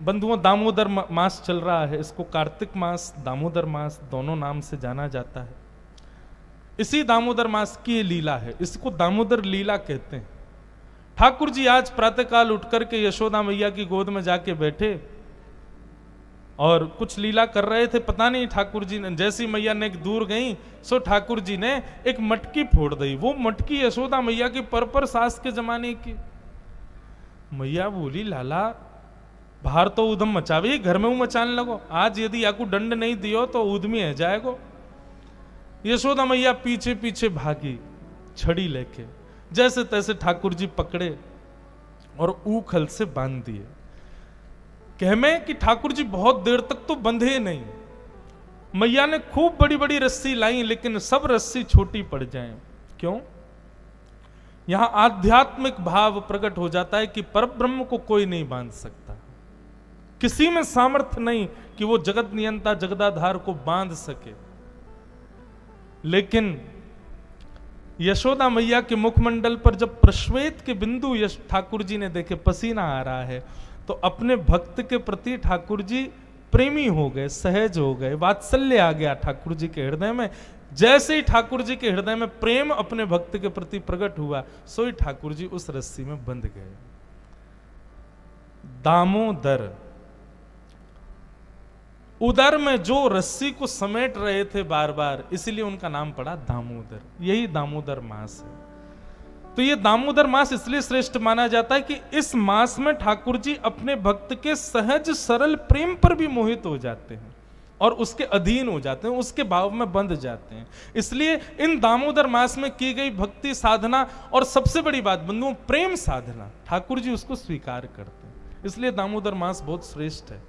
बंधुओं, दामोदर मास चल रहा है। इसको कार्तिक मास, दामोदर मास दोनों नाम से जाना जाता है। इसी दामोदर मास की ये लीला है, इसको दामोदर लीला कहते हैं। ठाकुर जी आज प्रातःकाल उठकर के यशोदा मैया की गोद में जाके बैठे और कुछ लीला कर रहे थे। पता नहीं ठाकुर जी ने, जैसी मैया ने एक दूर गई सो ठाकुर जी ने एक मटकी फोड़ दी। वो मटकी यशोदा मैया की पर सास के जमाने की। मैया बोली, लाला बाहर तो उधम मचावे, घर में मचाने लगो। आज यदि आपको दंड नहीं दियो तो उधमी है जाएगो। यशोदा मैया पीछे पीछे भागी छड़ी लेके, जैसे तैसे ठाकुर जी पकड़े और ऊखल से बांध दिए। कहमे कि ठाकुर जी बहुत देर तक तो बंधे नहीं। मैया ने खूब बड़ी बड़ी रस्सी लाई, लेकिन सब रस्सी छोटी पड़ जाए। क्यों? यहां आध्यात्मिक भाव प्रकट हो जाता है कि परब्रह्म को कोई नहीं बांध सकता। किसी में सामर्थ्य नहीं कि वो जगत नियंता जगदाधार को बांध सके। लेकिन यशोदा मैया के मुखमंडल पर जब प्रश्वेत के बिंदु ठाकुर जी ने देखे, पसीना आ रहा है, तो अपने भक्त के प्रति ठाकुर जी प्रेमी हो गए, सहज हो गए, वात्सल्य आ गया ठाकुर जी के हृदय में। जैसे ही ठाकुर जी के हृदय में प्रेम अपने भक्त के प्रति प्रकट हुआ, सो ही ठाकुर जी उस रस्सी में बंध गए। दामोदर, उदर में जो रस्सी को समेट रहे थे बार बार, इसलिए उनका नाम पड़ा दामोदर। यही दामोदर मास है। तो ये दामोदर मास इसलिए श्रेष्ठ माना जाता है कि इस मास में ठाकुर जी अपने भक्त के सहज सरल प्रेम पर भी मोहित हो जाते हैं और उसके अधीन हो जाते हैं, उसके भाव में बंध जाते हैं। इसलिए इन दामोदर मास में की गई भक्ति साधना, और सबसे बड़ी बात बंधुओं, प्रेम साधना, ठाकुर जी उसको स्वीकार करते हैं। इसलिए दामोदर मास बहुत श्रेष्ठ है।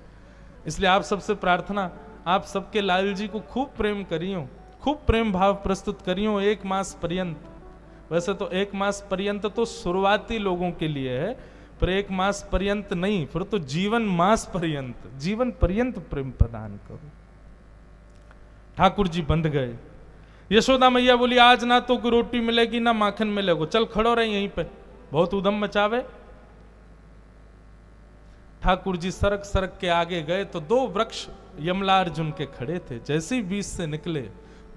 इसलिए आप सबसे प्रार्थना, आप सबके लाल जी को खूब प्रेम करियो, खूब प्रेम भाव प्रस्तुत करियो एक मास पर्यंत। वैसे तो एक मास पर्यंत तो शुरुआती लोगों के लिए है, पर एक मास पर्यंत नहीं, फिर तो जीवन मास पर्यंत, जीवन पर्यंत प्रेम प्रदान करो। ठाकुर जी बंध गए। यशोदा मैया बोली, आज ना तो कोई रोटी मिलेगी ना माखन मिलेगा, चल खड़ो रहे यहीं पे, बहुत उधम मचावे। ठाकुर जी सरक सरक के आगे गए तो दो वृक्ष यमलार्जुन के खड़े थे। जैसे ही बीच से निकले,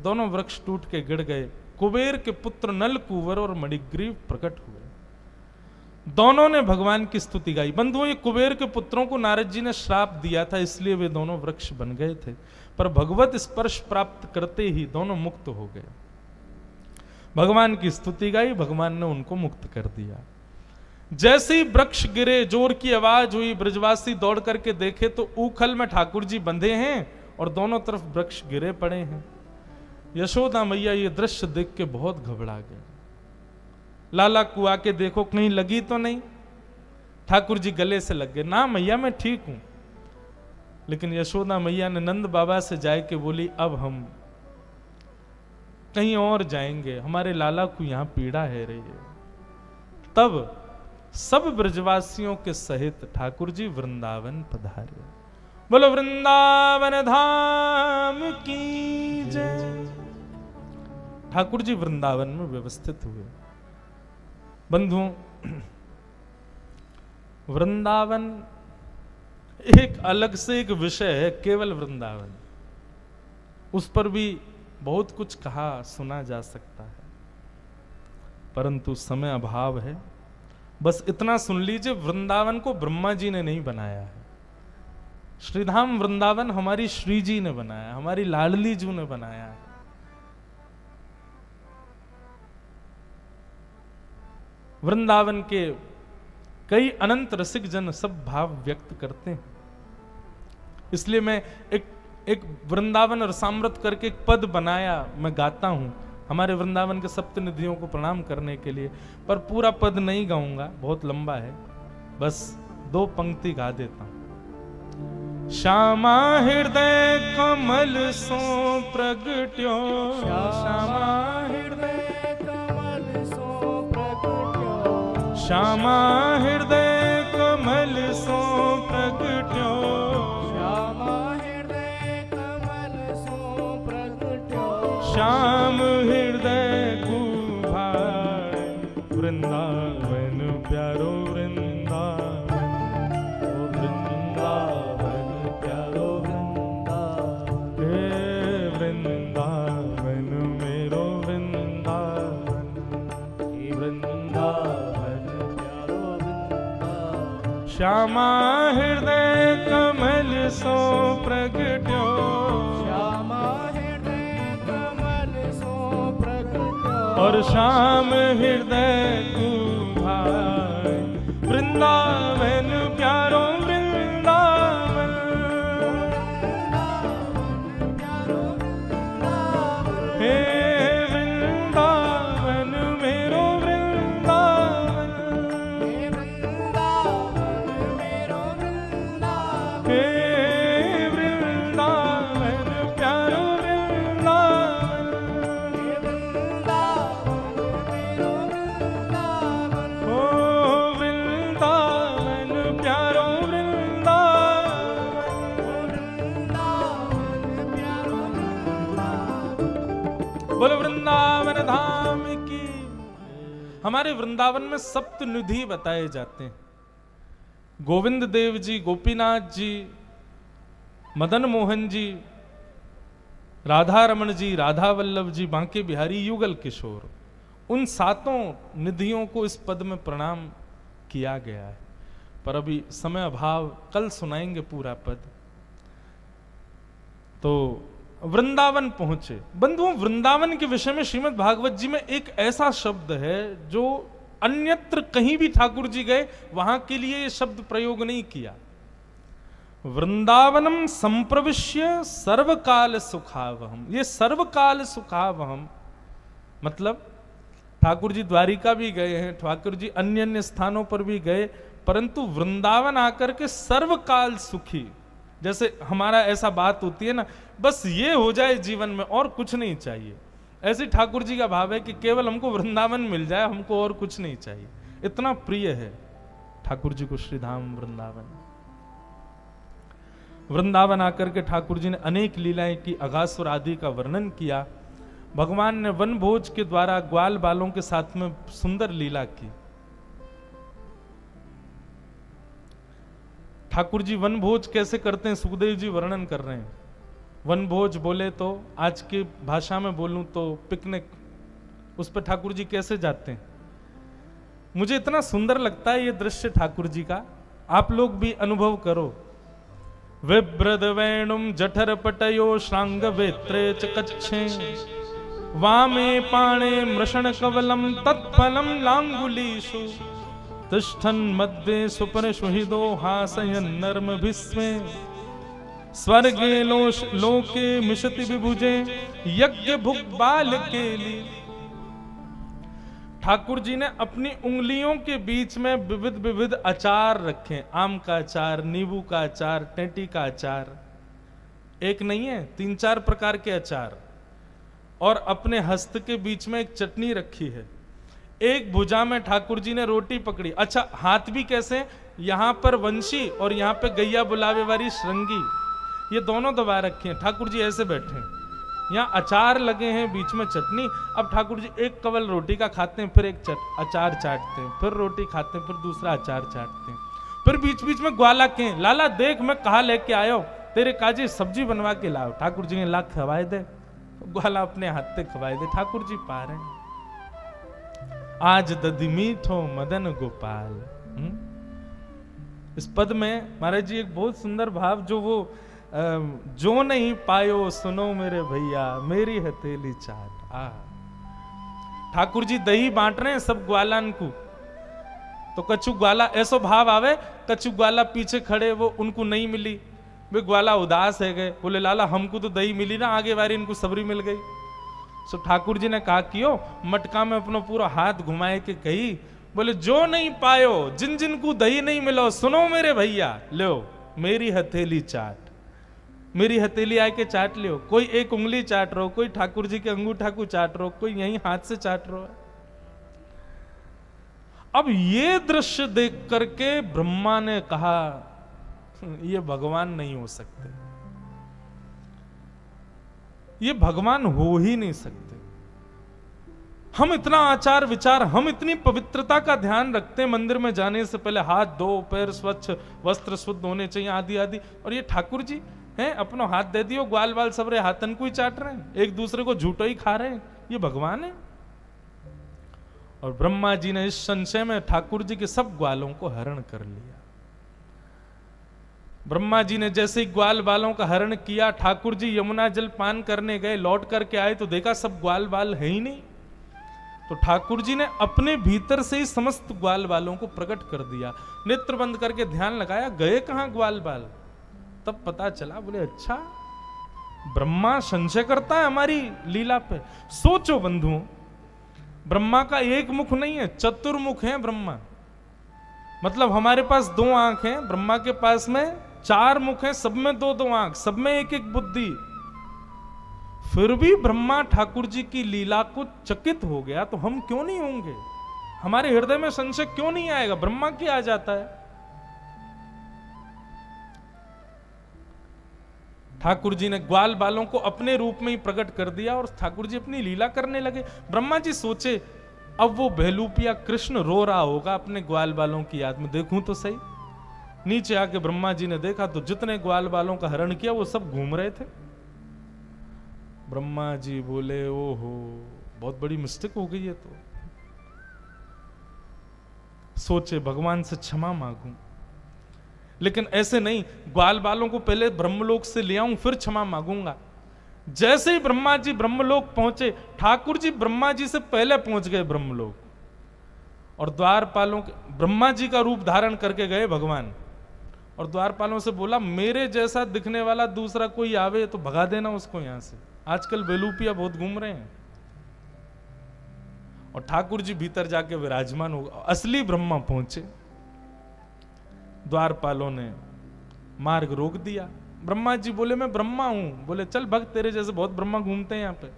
दोनों वृक्ष टूट के गिर गए। कुबेर के पुत्र नल कुंवर और मणिग्रीव प्रकट हुए। दोनों ने भगवान की स्तुति गाई। बंधुओं, ये कुबेर के पुत्रों को नारद जी ने श्राप दिया था, इसलिए वे दोनों वृक्ष बन गए थे, पर भगवत स्पर्श प्राप्त करते ही दोनों मुक्त हो गए। भगवान की स्तुति गाई, भगवान ने उनको मुक्त कर दिया। जैसे ही वृक्ष गिरे, जोर की आवाज हुई, ब्रजवासी दौड़ करके देखे तो ऊखल में ठाकुर जी बंधे हैं और दोनों तरफ वृक्ष गिरे पड़े हैं। यशोदा मैया ये दृश्य देख के बहुत घबरा गए। लाला को आके देखो कहीं लगी तो नहीं। ठाकुर जी गले से लग गए, ना मैया मैं ठीक हूं। लेकिन यशोदा मैया ने नंद बाबा से जाके बोली, अब हम कहीं और जाएंगे, हमारे लाला को यहां पीड़ा है रही है। तब सब ब्रजवासियों के सहित ठाकुर जी वृंदावन पधारे। बोलो वृंदावन धाम की जय। ठाकुर जी वृंदावन में व्यवस्थित हुए। बंधुओं, वृंदावन एक अलग से एक विषय है, केवल वृंदावन, उस पर भी बहुत कुछ कहा सुना जा सकता है, परंतु समय अभाव है। बस इतना सुन लीजिए, वृंदावन को ब्रह्मा जी ने नहीं बनाया है। श्रीधाम वृंदावन हमारी श्री जी ने बनाया, हमारी लाडली जी ने बनाया है। वृंदावन के कई अनंत रसिक जन सब भाव व्यक्त करते हैं। इसलिए मैं एक वृंदावन रसामृत करके एक पद बनाया, मैं गाता हूं हमारे वृंदावन के सप्त निधियों को प्रणाम करने के लिए, पर पूरा पद नहीं गाऊंगा, बहुत लंबा है, बस 2 पंक्ति गा देता हूं। श्यामा हृदय कमल सो प्रगट्यो, श्यामा हृदय कमल सो प्रगट्यो, श्यामा हृदय कमल सो प्रगट्यो, श्यामा हृदय कमल सो प्रगट्यो, श्याम हृदय कुभार, वृंदावन प्यारो वृंदावन, ओ वृंदावन श्यामा हृदय कमल सो प्रगट्यो, श्यामा हृदय कमल सो प्रगट्यो, और श्याम हृदय को भाई वृंदावन प्यारो वृंदावन, हे वृंदावन मेरो वृंदावन, हे वृंदावन मेरो वृंदावन, हे वृंदावन प्यारो वृंदावन, हे वृंदावन मेरो वृंदावन, ओ वृंदावन प्यारो वृंदावन। वृंदावन प्यारो वृंदावन। बोलो वृंदावन धाम की। हमारे वृंदावन में सप्त निधि बताए जाते हैं। गोविंद देव जी, गोपीनाथ जी, मदन मोहन जी, राधा रमण जी, राधा वल्लभ जी, बांके बिहारी, युगल किशोर, उन सातों निधियों को इस पद में प्रणाम किया गया है। पर अभी समय अभाव, कल सुनाएंगे पूरा पद। तो वृंदावन पहुंचे। बंधुओं, वृंदावन के विषय में श्रीमद् भागवत जी में एक ऐसा शब्द है जो अन्यत्र कहीं भी ठाकुर जी गए वहां के लिए ये शब्द प्रयोग नहीं किया। वृंदावनम संप्रविश्य सर्वकाल सुखावहम। ये सर्वकाल सुखावहम मतलब ठाकुर जी द्वारिका भी गए हैं, ठाकुर जी अन्य अन्य स्थानों पर भी गए, परंतु वृंदावन आकर के सर्वकाल सुखी। जैसे हमारा ऐसा बात होती है ना, बस ये हो जाए जीवन में और कुछ नहीं चाहिए, ऐसे ठाकुर जी का भाव है कि केवल हमको वृंदावन मिल जाए, हमको और कुछ नहीं चाहिए। इतना प्रिय है ठाकुर जी को श्रीधाम वृंदावन। वृंदावन आकर के ठाकुर जी ने अनेक लीलाएं की, अगासुर आदि का वर्णन किया। भगवान ने वन भोज के द्वारा ग्वाल बालों के साथ में सुंदर लीला की। ठाकुर जी वन भोज कैसे करते हैं सुखदेव जी वर्णन कर रहे हैं। वन भोज बोले तो आज की भाषा में बोलूं तो पिकनिक, उस पर ठाकुर जी कैसे जाते हैं। मुझे इतना सुंदर लगता है ये दृश्य ठाकुर जी का, आप लोग भी अनुभव करो। विभ्रद वेणुम जठर पटयो श्रांग वेत्रे च कच्छे, वामे पाणे मृषण कवलम तत्फलम लांगुलीषु, तिष्ठन् मध्ये सुपर सुहृदो हासयन् नर्म भिस्मे, स्वर्गे लोके मिशति विभुजे यज्ञ भुग बाल केली। ठाकुर जी ने अपनी उंगलियों के बीच में विविध विविध अचार रखे, आम का अचार, नींबू का अचार, टेंटी का अचार, एक नहीं है 3-4 प्रकार के अचार, और अपने हस्त के बीच में एक चटनी रखी है। एक भुजा में ठाकुर जी ने रोटी पकड़ी। अच्छा, हाथ भी कैसे, यहां पर वंशी और यहां पे गैया बुलावे वाली श्रृंगी, ये दोनों दबा रखे हैं। ठाकुर जी ऐसे बैठे हैं, यहाँ अचार लगे हैं, बीच में चटनी। अब ठाकुर जी एक कवल रोटी का खाते हैं, फिर एक अचार चाटते हैं, फिर रोटी खाते हैं, फिर दूसरा अचार चाटते हैं, फिर बीच बीच में ग्वाला के, लाला देख मैं कहा लेके आयो, तेरे काजी सब्जी बनवा के लाओ। ठाकुर जी ने ला खवाए दे, ग्वाला अपने हाथ से खवाए दे। ठाकुर जी पा रहे हैं, आज दधि मीठो मदन गोपाल। इस पद में महाराज जी एक बहुत सुंदर भाव, जो वो जो नहीं पायो सुनो मेरे भैया मेरी हथेली चाट। ठाकुर जी दही बांट रहे हैं सब ग्वालन को, तो कछु ग्वाला ऐसो भाव आवे, कछु ग्वाला पीछे खड़े वो उनको नहीं मिली, वे ग्वाला उदास है गए, बोले लाला हमको तो दही मिली ना, आगे बारी इनको सबरी मिल गई। सो ठाकुर जी ने कहा कियो, मटका में अपना पूरा हाथ घुमाए के कही, बोले जो नहीं पायो, जिन जिन को दही नहीं मिलो, सुनो मेरे भैया, लो मेरी हथेली चाट, मेरी हथेली आके चाट लियो। कोई एक उंगली चाट रहो, कोई ठाकुर जी के अंगूठा को चाट रहो, कोई यहीं हाथ से चाट रहो। अब ये दृश्य देख करके ब्रह्मा ने कहा ये भगवान नहीं हो सकते, ये भगवान हो ही नहीं सकते। हम इतना आचार विचार, हम इतनी पवित्रता का ध्यान रखते हैं, मंदिर में जाने से पहले हाथ धो, पैर स्वच्छ, वस्त्र शुद्ध होने चाहिए, आदि आदि, और ये ठाकुर जी हैं अपना हाथ दे दियो, ग्वाल बाल सब रे हाथन को ही चाट रहे हैं, एक दूसरे को झूठो ही खा रहे हैं, ये भगवान है। और ब्रह्मा जी ने इस संशय में ठाकुर जी के सब ग्वालों को हरण कर लिया। ब्रह्मा जी ने जैसे ही ग्वाल बालों का हरण किया, ठाकुर जी यमुना जल पान करने गए, लौट करके आए तो देखा सब ग्वाल बाल है ही नहीं। तो ठाकुर जी ने अपने भीतर से ही समस्त ग्वाल बालों को प्रकट कर दिया। नेत्र बंद करके ध्यान लगाया, गए कहां ग्वाल बाल? तब पता चला, बोले अच्छा ब्रह्मा संशय करता है हमारी लीला पे। सोचो बंधुओं, ब्रह्मा का एक मुख नहीं है, चतुर्मुख है ब्रह्मा। मतलब हमारे पास 2 आंख हैं, ब्रह्मा के पास में 4 मुख हैं, सब में 2-2 आंख, सब में 1-1 बुद्धि। फिर भी ब्रह्मा ठाकुर जी की लीला को चकित हो गया, तो हम क्यों नहीं होंगे? हमारे हृदय में संशय क्यों नहीं आएगा? ब्रह्मा की आ जाता है। ठाकुर जी ने ग्वाल बालों को अपने रूप में ही प्रकट कर दिया और ठाकुर जी अपनी लीला करने लगे। ब्रह्मा जी सोचे, अब वो भेलूपिया कृष्ण रो रहा होगा अपने ग्वाल बालों की याद में, देखूं तो सही। नीचे आके ब्रह्मा जी ने देखा तो जितने ग्वाल बालों का हरण किया वो सब घूम रहे थे। ब्रह्मा जी बोले, ओहो बहुत बड़ी मिस्टेक हो गई है। तो सोचे भगवान से क्षमा मांगूं, लेकिन ऐसे नहीं, ग्वाल बालों को पहले ब्रह्मलोक से ले आऊं फिर क्षमा मांगूंगा। जैसे ही ब्रह्मा जी ब्रह्मलोक पहुंचे, ठाकुर जी ब्रह्मा जी से पहले पहुंच गए ब्रह्मलोक, और द्वारपालों के ब्रह्मा जी का रूप धारण करके गए भगवान, और द्वारपालों से बोला, मेरे जैसा दिखने वाला दूसरा कोई आवे तो भगा देना उसको यहां से। आजकल बेलूपिया बहुत घूम रहे हैं। और ठाकुर जी भीतर जाके विराजमान हो, असली ब्रह्मा पहुंचे। द्वारपालों ने मार्ग रोक दिया। ब्रह्मा जी बोले, मैं ब्रह्मा हूं। बोले, चल भक्त, तेरे जैसे बहुत ब्रह्मा घूमते हैं यहां पे,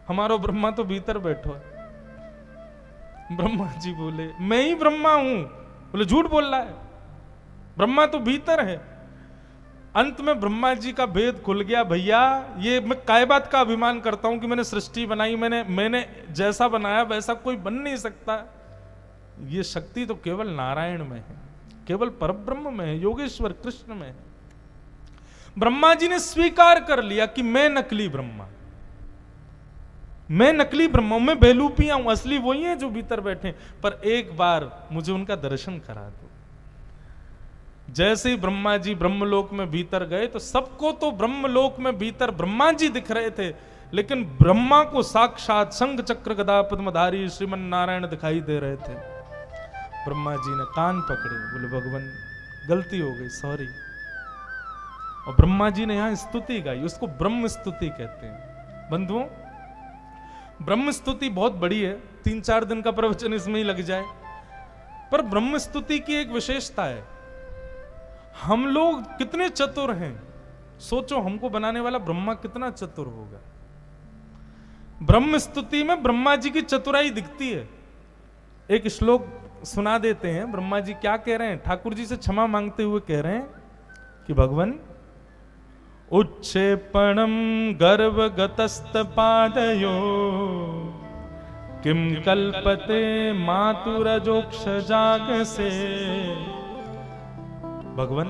हमारा ब्रह्मा तो भीतर बैठो है। ब्रह्मा जी बोले, मैं ही ब्रह्मा हूं। बोले, झूठ बोल रहा है, ब्रह्मा तो भीतर है। अंत में ब्रह्मा जी का भेद खुल गया। भैया, ये मैं काय बात का अभिमान करता हूं कि मैंने सृष्टि बनाई, मैंने जैसा बनाया वैसा कोई बन नहीं सकता। ये शक्ति तो केवल नारायण में है, केवल परब्रह्म में है, योगेश्वर कृष्ण में है। ब्रह्मा जी ने स्वीकार कर लिया कि मैं नकली ब्रह्मा, मैं नकली ब्रह्मा हूं, मैं बेलूपिया हूं, असली वही है जो भीतर बैठे। पर एक बार मुझे उनका दर्शन करा दो। जैसे ही ब्रह्मा जी ब्रह्मलोक में भीतर गए तो सबको तो ब्रह्मलोक में भीतर ब्रह्मा जी दिख रहे थे, लेकिन ब्रह्मा को साक्षात शंख चक्र गदा पद्मधारी श्रीमन नारायण दिखाई दे रहे थे। ब्रह्मा जी ने कान पकड़े, बोले, भगवान गलती हो गई, सॉरी। और ब्रह्मा जी ने यहां स्तुति गाई, उसको ब्रह्म स्तुति कहते हैं। बंधुओं, ब्रह्म स्तुति बहुत बड़ी है, 3-4 दिन का प्रवचन इसमें ही लग जाए। पर ब्रह्म स्तुति की एक विशेषता है, हम लोग कितने चतुर हैं। सोचो, हमको बनाने वाला ब्रह्मा कितना चतुर होगा। ब्रह्म स्तुति में ब्रह्मा जी की चतुराई दिखती है। एक श्लोक सुना देते हैं। ब्रह्मा जी क्या कह रहे हैं? ठाकुर जी से क्षमा मांगते हुए कह रहे हैं कि भगवान, उच्छेपणम गर्भगतस्त पादयो किम कल्पते मातुरजोक्ष जाग से। भगवान,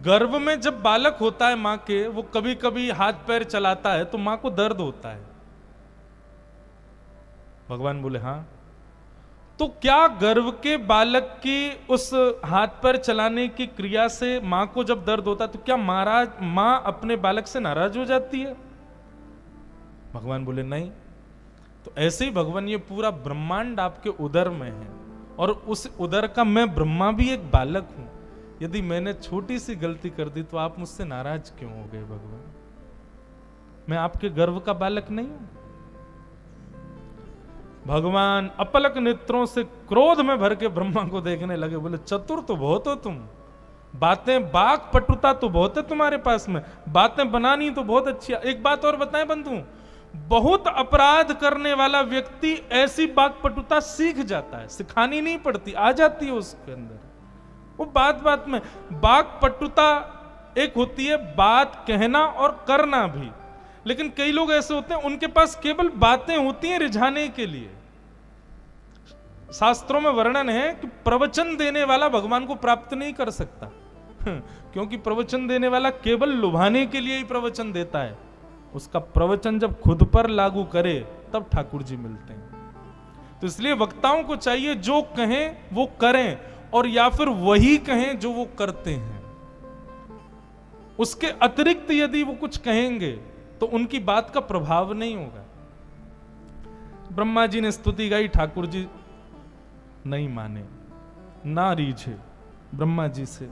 गर्भ में जब बालक होता है मां के, वो कभी कभी हाथ पैर चलाता है तो मां को दर्द होता है। भगवान बोले, हां। तो क्या गर्भ के बालक की उस हाथ पैर चलाने की क्रिया से मां को जब दर्द होता है तो क्या मां अपने बालक से नाराज हो जाती है? भगवान बोले, नहीं। तो ऐसे ही भगवान, ये पूरा ब्रह्मांड आपके उदर में है, और उस उदर का मैं ब्रह्मा भी एक बालक हूं। यदि मैंने छोटी सी गलती कर दी तो आप मुझसे नाराज क्यों हो गए? भगवान, मैं आपके गर्भ का बालक नहीं हूं? भगवान अपलक नेत्रों से क्रोध में भर के ब्रह्मा को देखने लगे। बोले, चतुर तो बहुत हो तुम, बातें बाक पटुता तो बहुत है तुम्हारे पास में, बातें बनानी तो बहुत अच्छी है। एक बात और बताएं बंधु, बहुत अपराध करने वाला व्यक्ति ऐसी बाकपटुता सीख जाता है, सिखानी नहीं पड़ती, आ जाती है उसके अंदर। वो बात बात में बाकपटुता एक होती है, बात कहना और करना भी। लेकिन कई लोग ऐसे होते हैं, उनके पास केवल बातें होती हैं रिझाने के लिए। शास्त्रों में वर्णन है कि प्रवचन देने वाला भगवान को प्राप्त नहीं कर सकता, क्योंकि प्रवचन देने वाला केवल लुभाने के लिए ही प्रवचन देता है। उसका प्रवचन जब खुद पर लागू करे तब ठाकुर जी मिलते हैं। तो इसलिए वक्ताओं को चाहिए जो कहें वो करें, और या फिर वही कहें जो वो करते हैं। उसके अतिरिक्त यदि वो कुछ कहेंगे तो उनकी बात का प्रभाव नहीं होगा। ब्रह्मा जी ने स्तुति गाई, ठाकुर जी नहीं माने, ना रीझे ब्रह्मा जी से।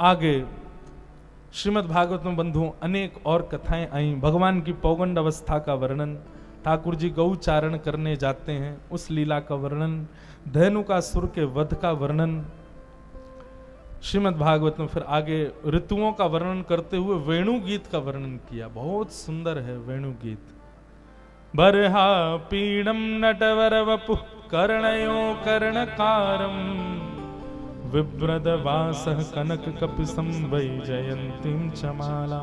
आगे श्रीमद् भागवत में बंधुओं अनेक और कथाएं आई। भगवान की पौगंड अवस्था का वर्णन, ठाकुर जी गौचारण करने जाते हैं उस लीला का वर्णन, धेनुकासुर के वध का वर्णन। श्रीमद् भागवत में फिर आगे ऋतुओं का वर्णन करते हुए वेणु गीत का वर्णन किया। बहुत सुंदर है वेणु गीत। बरहा पीड़म नटवर वपु कर्णयो कर्णकारम विव्रद वासः कनक कपिसं वै जयंतीं चमाला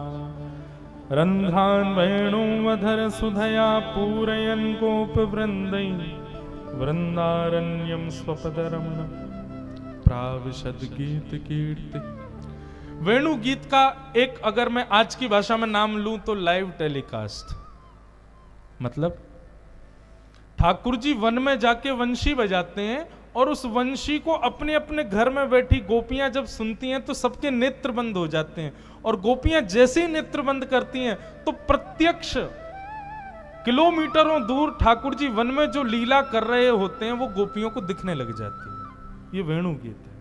रंध्रान् वेणुवधर सुधया पूरयन् गोप वृंदै वृंदारण्यं स्वपदरमण प्राविशद गीत कीर्ति। वेणु गीत का एक अगर मैं आज की भाषा में नाम लूं तो लाइव टेलीकास्ट। मतलब ठाकुर जी वन में जाके वंशी बजाते हैं और उस वंशी को अपने अपने घर में बैठी गोपियां जब सुनती हैं तो सबके नेत्र बंद हो जाते हैं, और गोपियां जैसे ही नेत्र बंद करती हैं तो प्रत्यक्ष किलोमीटरों दूर ठाकुर जी वन में जो लीला कर रहे होते हैं वो गोपियों को दिखने लग जाती है। ये वेणु गीत है।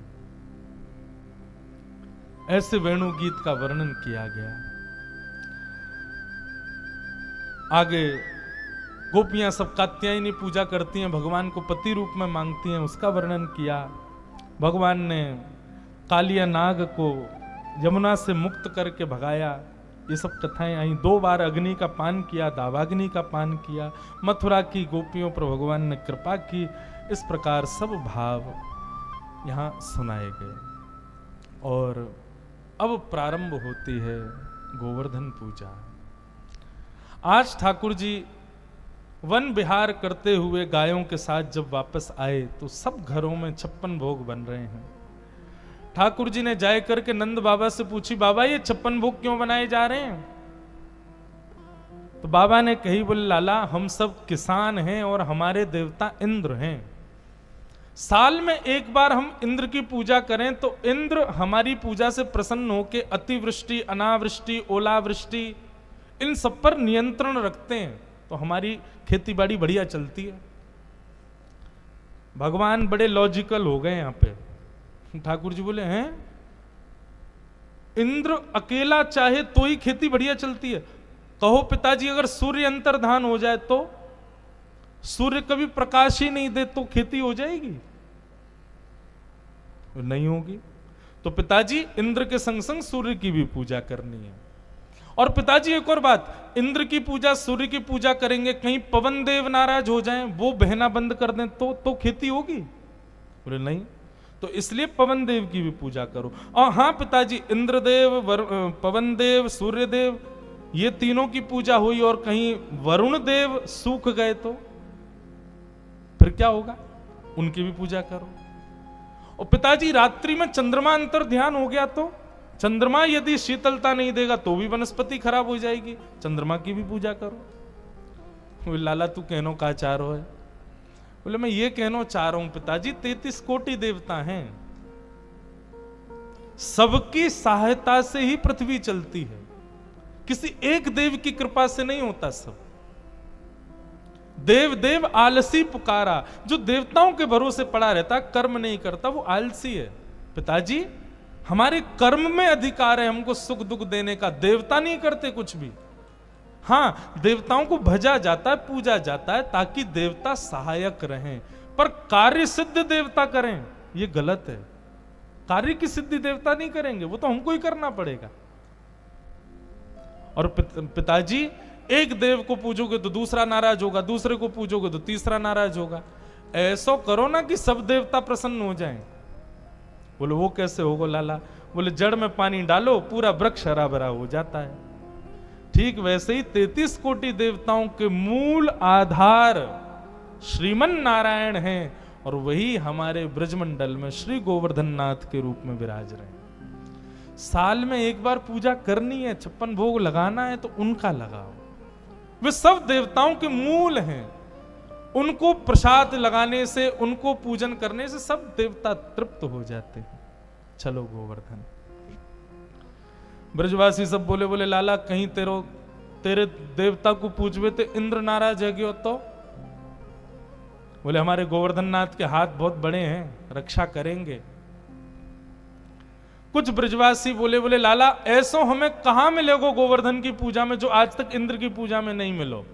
ऐसे वेणु गीत का वर्णन किया गया। आगे गोपियां सब कात्यायनी पूजा करती हैं, भगवान को पति रूप में मांगती हैं, उसका वर्णन किया। भगवान ने कालिया नाग को यमुना से मुक्त करके भगाया। ये सब कथाएं आई। 2 बार अग्नि का पान किया, दावाग्नि का पान किया। मथुरा की गोपियों पर भगवान ने कृपा की। इस प्रकार सब भाव यहां सुनाए गए। और अब प्रारंभ होती है गोवर्धन पूजा। आज ठाकुर जी वन विहार करते हुए गायों के साथ जब वापस आए तो सब घरों में 56 भोग बन रहे हैं। ठाकुर जी ने जाए करके नंद बाबा से पूछी, बाबा ये 56 भोग क्यों बनाए जा रहे हैं? तो बाबा ने कही, बोले लाला हम सब किसान हैं और हमारे देवता इंद्र हैं। साल में एक बार हम इंद्र की पूजा करें तो इंद्र हमारी पूजा से प्रसन्न होकर अतिवृष्टि, अनावृष्टि, ओलावृष्टि इन सब पर नियंत्रण रखते हैं, तो हमारी खेती बाड़ी बढ़िया चलती है। भगवान बड़े लॉजिकल हो गए यहां पे। ठाकुर जी बोले, हैं इंद्र अकेला चाहे तो ही खेती बढ़िया चलती है? कहो पिताजी अगर सूर्य अंतर्धान हो जाए तो, सूर्य कभी प्रकाश ही नहीं दे तो खेती हो जाएगी? नहीं होगी। तो पिताजी इंद्र के संग संग सूर्य की भी पूजा करनी है। और पिताजी एक और बात, इंद्र की पूजा सूर्य की पूजा करेंगे, कहीं पवन देव नाराज हो जाएं, वो बहना बंद कर दें तो खेती होगी? बोले नहीं, तो इसलिए पवन देव की भी पूजा करो। और हाँ पिताजी, इंद्रदेव, पवन देव, सूर्य देव ये तीनों की पूजा हुई और कहीं वरुण देव सूख गए तो फिर क्या होगा? उनकी भी पूजा करो। और पिताजी रात्रि में चंद्रमा अंतर ध्यान हो गया तो, चंद्रमा यदि शीतलता नहीं देगा तो भी वनस्पति खराब हो जाएगी, चंद्रमा की भी पूजा करो। लाला तू कहनो का चारो है? बोले मैं ये कहना चाह रहा हूं पिताजी, 33 कोटि देवता हैं, सबकी सहायता से ही पृथ्वी चलती है, किसी एक देव की कृपा से नहीं होता सब। देव देव आलसी पुकारा, जो देवताओं के भरोसे पड़ा रहता, कर्म नहीं करता, वो आलसी है। पिताजी हमारे कर्म में अधिकार है हमको सुख दुख देने का, देवता नहीं करते कुछ भी। हाँ देवताओं को भजा जाता है, पूजा जाता है ताकि देवता सहायक रहें, पर कार्य सिद्ध देवता करें ये गलत है। कार्य की सिद्धि देवता नहीं करेंगे, वो तो हमको ही करना पड़ेगा। और पिताजी एक देव को पूजोगे तो दूसरा नाराज होगा, दूसरे को पूजोगे तो तीसरा नाराज होगा, ऐसा करो ना कि सब देवता प्रसन्न हो जाएं। बोले वो कैसे होगा लाला? बोले जड़ में पानी डालो पूरा वृक्ष हरा भरा हो जाता है। ठीक वैसे ही 33 कोटि देवताओं के मूल आधार श्रीमन नारायण हैं और वही हमारे ब्रजमंडल में श्री गोवर्धन नाथ के रूप में विराज रहे हैं। साल में एक बार पूजा करनी है, 56 भोग लगाना है तो उनका लगाओ, वे सब देवताओं के मूल हैं। उनको प्रसाद लगाने से, उनको पूजन करने से सब देवता तृप्त हो जाते हैं। चलो गोवर्धन। ब्रजवासी सब बोले बोले लाला कहीं तेरे देवता को पूजवे तो इंद्र नाराज है गयो तो? बोले हमारे गोवर्धन नाथ के हाथ बहुत बड़े हैं, रक्षा करेंगे। कुछ ब्रजवासी बोले बोले लाला ऐसो हमें कहां मिलेगो गोवर्धन की पूजा में जो आज तक इंद्र की पूजा में नहीं मिलो।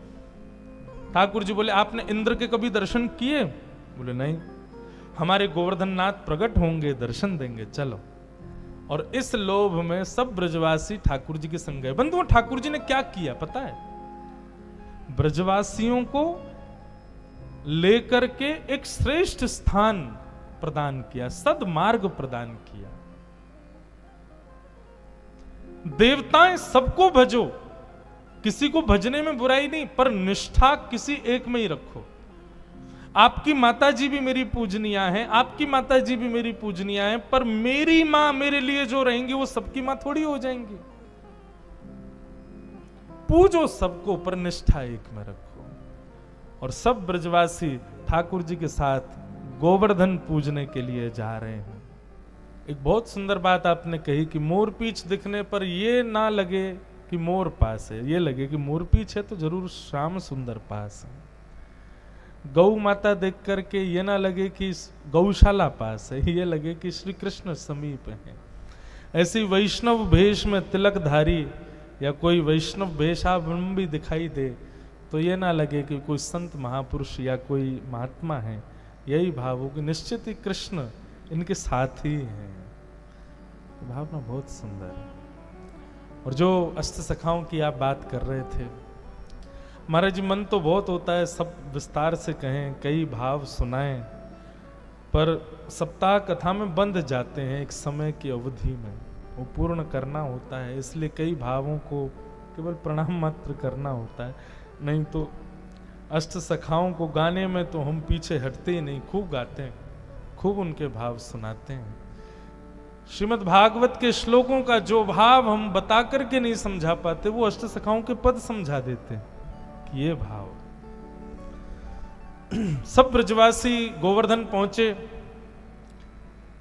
ठाकुर जी बोले आपने इंद्र के कभी दर्शन किए? बोले नहीं। हमारे गोवर्धन नाथ प्रकट होंगे, दर्शन देंगे, चलो। और इस लोभ में सब ब्रजवासी ठाकुर जी के संग गए। बंधुओं, ठाकुर जी ने क्या किया पता है? ब्रजवासियों को लेकर के एक श्रेष्ठ स्थान प्रदान किया, सद्मार्ग प्रदान किया। देवताएं सबको भजो, किसी को भजने में बुराई नहीं, पर निष्ठा किसी एक में ही रखो। आपकी माता जी भी मेरी पूजनिया हैं, आपकी माता जी भी मेरी पूजनिया हैं, पर मेरी मां मेरे लिए जो रहेंगी वो सबकी मां थोड़ी हो जाएंगी। पूजो सबको, पर निष्ठा एक में रखो। और सब ब्रजवासी ठाकुर जी के साथ गोवर्धन पूजने के लिए जा रहे हैं। एक बहुत सुंदर बात आपने कही कि मोरपीछ दिखने पर ये ना लगे कि मोर पास है, ये लगे कि मोरपीछ है तो जरूर श्याम सुंदर पास है। गौ माता देख करके ये ना लगे कि गौशाला पास है, ये लगे कि श्री कृष्ण समीप है। ऐसी वैष्णव भेष में तिलकधारी या कोई वैष्णव भेषावलंबी दिखाई दे तो ये ना लगे कि कोई संत महापुरुष या कोई महात्मा है। यही भाव हो कि निश्चित ही कृष्ण इनके साथ ही हैं। भावना बहुत सुंदर है। और जो अष्ट सखाओं की आप बात कर रहे थे महाराज जी, मन तो बहुत होता है सब विस्तार से कहें, कई भाव सुनाएं, पर सप्ताह कथा में बंध जाते हैं एक समय की अवधि में, वो पूर्ण करना होता है। इसलिए कई भावों को केवल प्रणाम मात्र करना होता है, नहीं तो अष्ट सखाओं को गाने में तो हम पीछे हटते ही नहीं, खूब गाते हैं, खूब उनके भाव सुनाते हैं। श्रीमद् भागवत के श्लोकों का जो भाव हम बता करके नहीं समझा पाते, वो अष्ट सखाओं के पद समझा देते हैं कि ये भाव। सब ब्रजवासी गोवर्धन पहुंचे,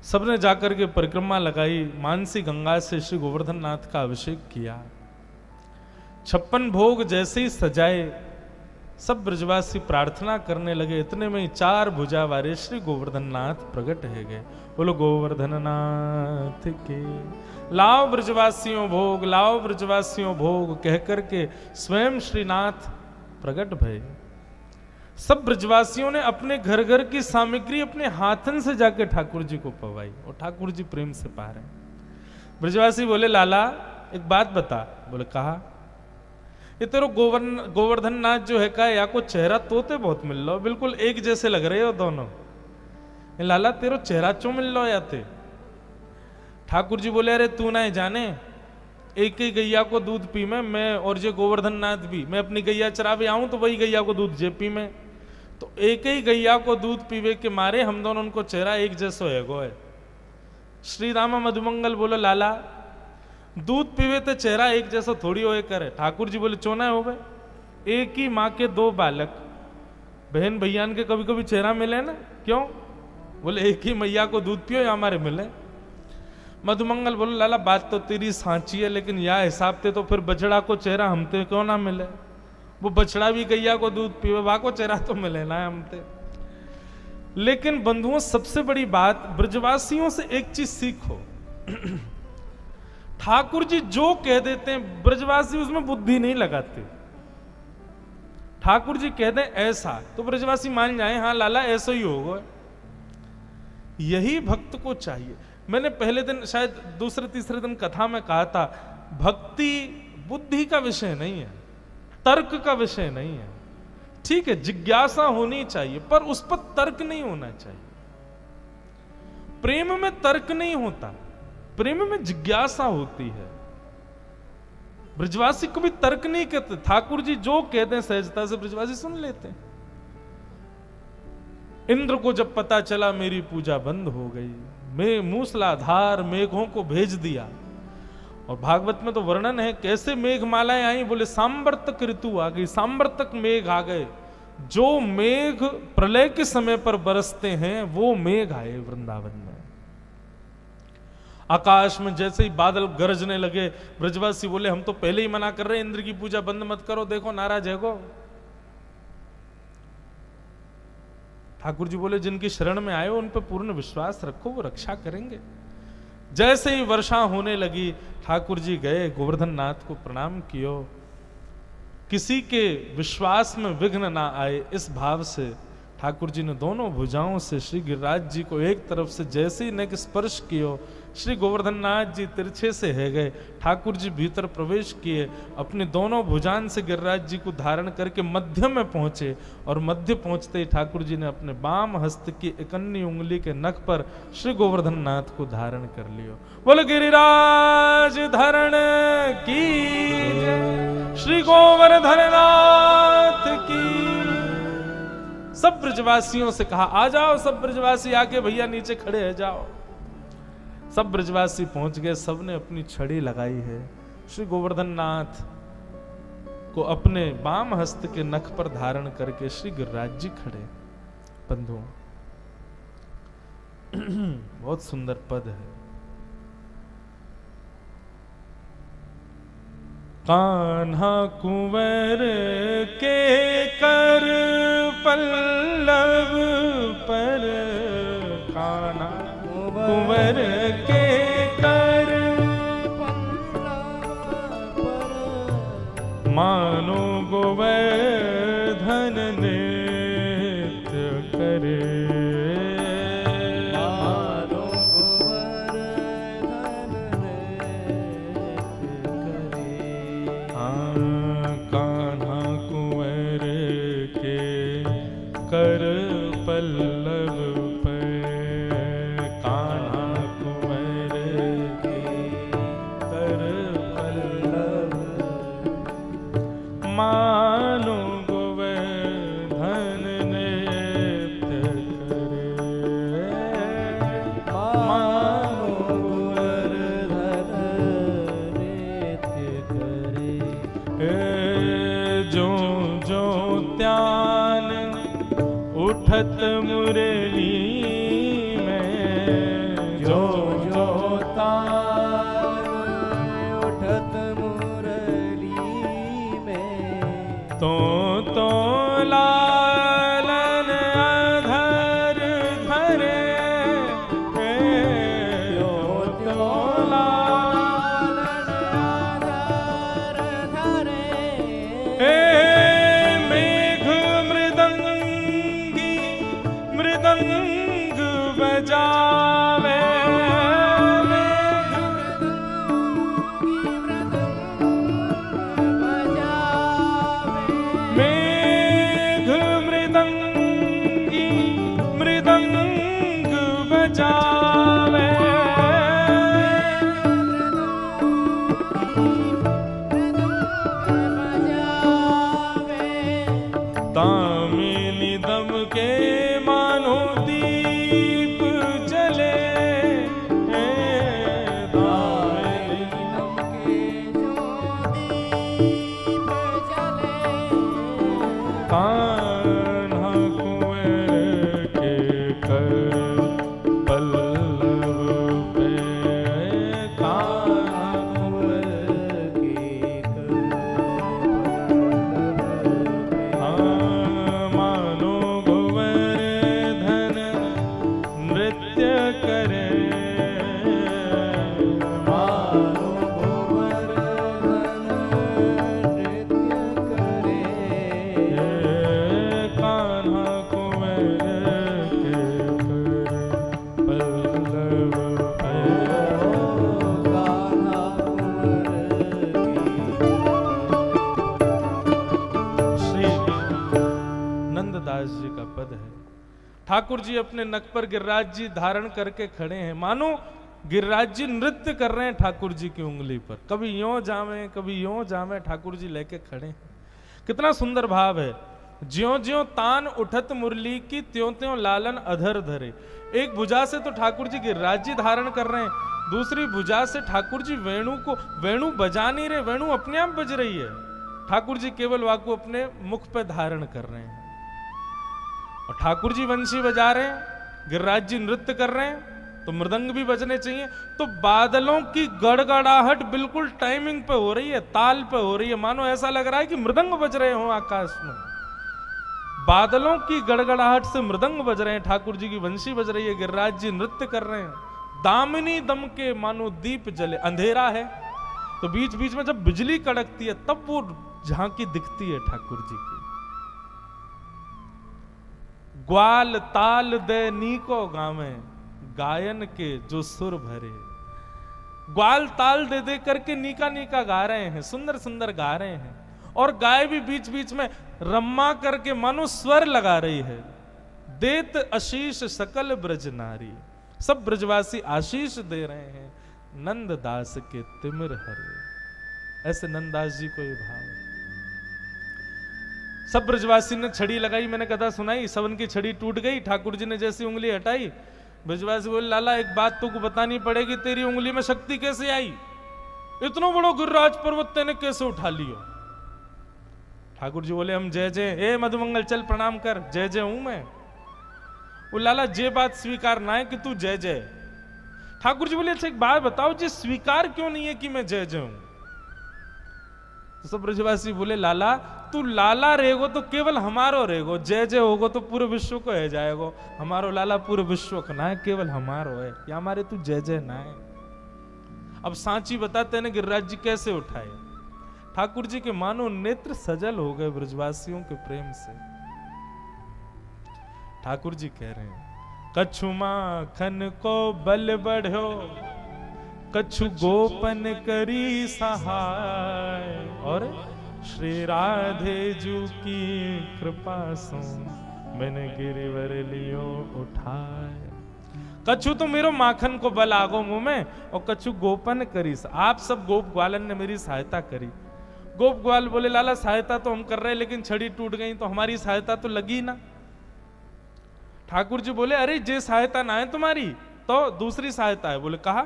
सबने जाकर के परिक्रमा लगाई, मानसी गंगा से श्री गोवर्धन नाथ का अभिषेक किया। 56 भोग जैसे ही सजाए, सब ब्रजवासी प्रार्थना करने लगे। इतने में ही 4 भुजा वाले श्री गोवर्धन नाथ प्रकट है गए। बोलो गोवर्धन नाथ के। लाओ ब्रजवासियों भोग, लाओ ब्रजवासियों भोग कह करके स्वयं श्रीनाथ प्रकट भय। सब ब्रजवासियों ने अपने घर घर की सामग्री अपने हाथन से जाके ठाकुर जी को पवाई और ठाकुर जी प्रेम से पा रहे हैं। ब्रजवासी बोले लाला एक बात बता। बोले कहा, ये तेरो गोवर्धन नाथ जो है का या को चेहरा तोते बहुत मिल लो, बिल्कुल एक जैसे लग रहे हो दोनों। लाला तेरो चेहरा चो मिल लो याते। ठाकुर जी बोले अरे तू ना जाने, एक ही गैया को दूध पी मैं और जे गोवर्धन नाथ भी, मैं अपनी गैया चरावे आऊं तो वही गैया को दूध जे पी में, तो एक ही गैया को दूध पीवे के मारे हम दोनों उनको चेहरा एक जैसो है गो है। श्री रामा मधुमंगल बोलो लाला दूध पीवे तो चेहरा एक जैसा थोड़ी होए करे। ठाकुर जी बोले चोना हो गए, एक ही माँ के 2 बालक, बहन भैयान के कभी कभी चेहरा मिले ना, क्यों? बोले एक ही मैया को दूध पियो या हमारे मिले। मधुमंगल बोले लाला बात तो तेरी सांची है, लेकिन या हिसाब से तो फिर बछड़ा को चेहरा हमते क्यों ना मिले? वो बछड़ा भी गैया को दूध पीवे, वहां को चेहरा तो मिले ना हमते। लेकिन बंधुओं सबसे बड़ी बात, ब्रजवासियों से एक चीज सीखो। ठाकुर जी जो कह देते हैं ब्रजवासी उसमें बुद्धि नहीं लगाते। ठाकुर जी कह दें ऐसा तो ब्रजवासी मान जाए हाँ लाला ऐसा ही होगा। यही भक्त को चाहिए। मैंने पहले दिन शायद दूसरे तीसरे दिन कथा में कहा था, भक्ति बुद्धि का विषय नहीं है, तर्क का विषय नहीं है। ठीक है जिज्ञासा होनी चाहिए पर उस पर तर्क नहीं होना चाहिए। प्रेम में तर्क नहीं होता, प्रेम में जिज्ञासा होती है। ब्रजवासी को भी तर्क नहीं कहते, ठाकुर जी जो कहते हैं सहजता से ब्रजवासी सुन लेते हैं। इंद्र को जब पता चला मेरी पूजा बंद हो गई, मैं मूसलाधार मेघों को भेज दिया। और भागवत में तो वर्णन है कैसे मेघ मालाएं आई। बोले सांबर्तक ऋतु आ गई, सांबर्तक मेघ आ गए, जो मेघ प्रलय के समय पर बरसते हैं वो मेघ आए वृंदावन में। आकाश में जैसे ही बादल गरजने लगे, ब्रजवासी बोले हम तो पहले ही मना कर रहे हैं, इंद्र की पूजा बंद मत करो, देखो नाराज है गो। ठाकुर जी बोले जिनकी शरण में आए हो उन पर पूर्ण विश्वास रखो, वो रक्षा करेंगे। जैसे ही वर्षा होने लगी, ठाकुर जी गए गोवर्धन नाथ को प्रणाम कियो, किसी के विश्वास में विघ्न ना आए, इस भाव से ठाकुर जी ने दोनों भुजाओं से श्री गिरिराज जी को एक तरफ से जैसे ही नेक स्पर्श कियो, श्री गोवर्धन नाथ जी तिरछे से है गए। ठाकुर जी भीतर प्रवेश किए, अपने दोनों भुजान से गिरिराज जी को धारण करके मध्य में पहुंचे, और मध्य पहुंचते ही ठाकुर जी ने अपने बाम हस्त की इकन्नी उंगली के नख पर श्री गोवर्धन नाथ को धारण कर लियो। बोल गिरिराज धरण की जय, श्री गोवर्धन नाथ की। सब ब्रजवासियों से कहा आ जाओ, सब ब्रजवासी आके भैया नीचे खड़े है जाओ। सब ब्रजवासी पहुंच गए, सबने अपनी छड़ी लगाई है। श्री गोवर्धन नाथ को अपने बाम हस्त के नख पर धारण करके श्री गिरिराज जी खड़े। बंधुओं, बहुत सुंदर पद है। कान्हा कुंवर के कर पल्लव पर, कान्हा कुंवर के कर मानो गोवर्धन नृत्य करे, मानो गोवर्धन नृत्य करे। हाँ कान्हा कुंवर के कर पल्लव पर, कान्हा कुंवर के कर पल्लव मानो गोवर्धन नृत्य करे, मानो गोवर्धन नृत्य करे। जो जो त्यान उठत मुरली में, जो जो तान उठत मुरली में, तो लालन अधर धरे, तो लालन आधार धरे। मेघ मृदंगी मृदंग बजावे, मेघ मृदंगी मृदंग बजावे, तामिनी दम के मानो दीप जले, तामिनी दम के जो दीप जले। कान्हा कुंवर के कर पल्लव पे, कान्हा कुंवर के कर मानो गोवर्धन नृत्य करे, मानो गोवर्धन नृत्य करे। कान्हा कुंवर के कर पल्लव पे, कान्हा कुंवर श्री नंददास जी का पद है। ठाकुर जी अपने नख पर गिरिराज जी धारण करके खड़े हैं, मानो गिरिराज जी नृत्य कर रहे हैं ठाकुर जी की उंगली पर, कभी यों जावे कभी यों जावे, ठाकुर जी लेके खड़े हैं। कितना सुंदर भाव है। ज्यों ज्यों तान उठत मुरली की, त्यों त्यों लालन अधर धरे। एक भुजा से तो ठाकुर जी गिरिराज जी धारण कर रहे हैं, दूसरी भुजा से ठाकुर जी वेणु बजा नहीं रहे, वेणु अपने आप बज रही है। ठाकुर जी केवल वाकु अपने मुख पे धारण कर रहे हैं। और ठाकुर जी वंशी बजा रहे हैं, गिरिराज जी नृत्य कर रहे हैं, तो मृदंग भी बजने चाहिए। तो बादलों की गड़गड़ाहट बिल्कुल टाइमिंग पे हो रही है, ताल पे हो रही है, मानो ऐसा लग रहा है कि मृदंग बज रहे हो आकाश में। बादलों की गड़गड़ाहट से मृदंग बज रहे हैं, ठाकुर जी की वंशी बज रही है, गिरिराज जी नृत्य कर रहे हैं। दामिनी दम के मानो दीप जले, अंधेरा है तो बीच बीच में जब बिजली कड़कती है तब वो झांकी दिखती है ठाकुर जी की। ग्वाल ताल दे नीको गावे, गायन के जो सुर भरे। ग्वाल ताल दे दे करके नीका नीका गा रहे हैं, सुंदर सुंदर गा रहे हैं, और गाय भी बीच बीच में रम्मा करके मानो स्वर लगा रही है। देत आशीष सकल ब्रज नारी, सब ब्रजवासी आशीष दे रहे हैं, नंद दास के तिमिर हरे। ऐसे नंददास जी को ये भाव है। सब ब्रजवासी ने छड़ी लगाई, मैंने कथा सुनाई, सबन की छड़ी टूट गई। ठाकुर जी ने जैसी उंगली हटाई, ब्रजवासी बोले लाला एक बात तुमको बतानी पड़ेगी, तेरी उंगली में शक्ति कैसे आई? इतना बड़ा गिरिराज पर्वत तेने कैसे उठा लियो? ठाकुर जी बोले हम जय जय, ए मधुमंगल चल प्रणाम कर, जय जय हूं मैं। वो लाला जे बात स्वीकार ना है कि तू जय जय। ठाकुर जी बोले अच्छा एक बात बताओ, जी स्वीकार क्यों नहीं है कि मैं जय जय हूं? तो सब ब्रजवासी बोले लाला तू लाला रहेगो तो केवल हमारो रहेगो, जय जय होगो तो पूरे विश्व को है जाएगो। हमारो लाला पूरे विश्व का ना है, केवल हमारो है, या हमारे तू जय जय ना है। अब सांची बताते हैं गिरिराज जी कैसे उठाए। ठाकुर जी के मानो नेत्र सजल हो गए ब्रजवासियों के प्रेम से। ठाकुर जी कह रहे हैं कछु माखन को बल बढ़ो, कछु गोपन करी सहाय, और श्री राधे जू की कृपा सो मैंने गिरिवर लियो उठाए। कछु तो मेरो माखन को बल आगो मुंह में, और कछु गोपन करी। आप सब गोप ग्वालन ने मेरी सहायता करी। गोप ग्वाल बोले लाला सहायता तो हम कर रहे हैं, लेकिन छड़ी टूट गई तो हमारी सहायता तो लगी ना। ठाकुर जी बोले अरे जे सहायता ना है तुम्हारी तो दूसरी सहायता है। बोले कहा?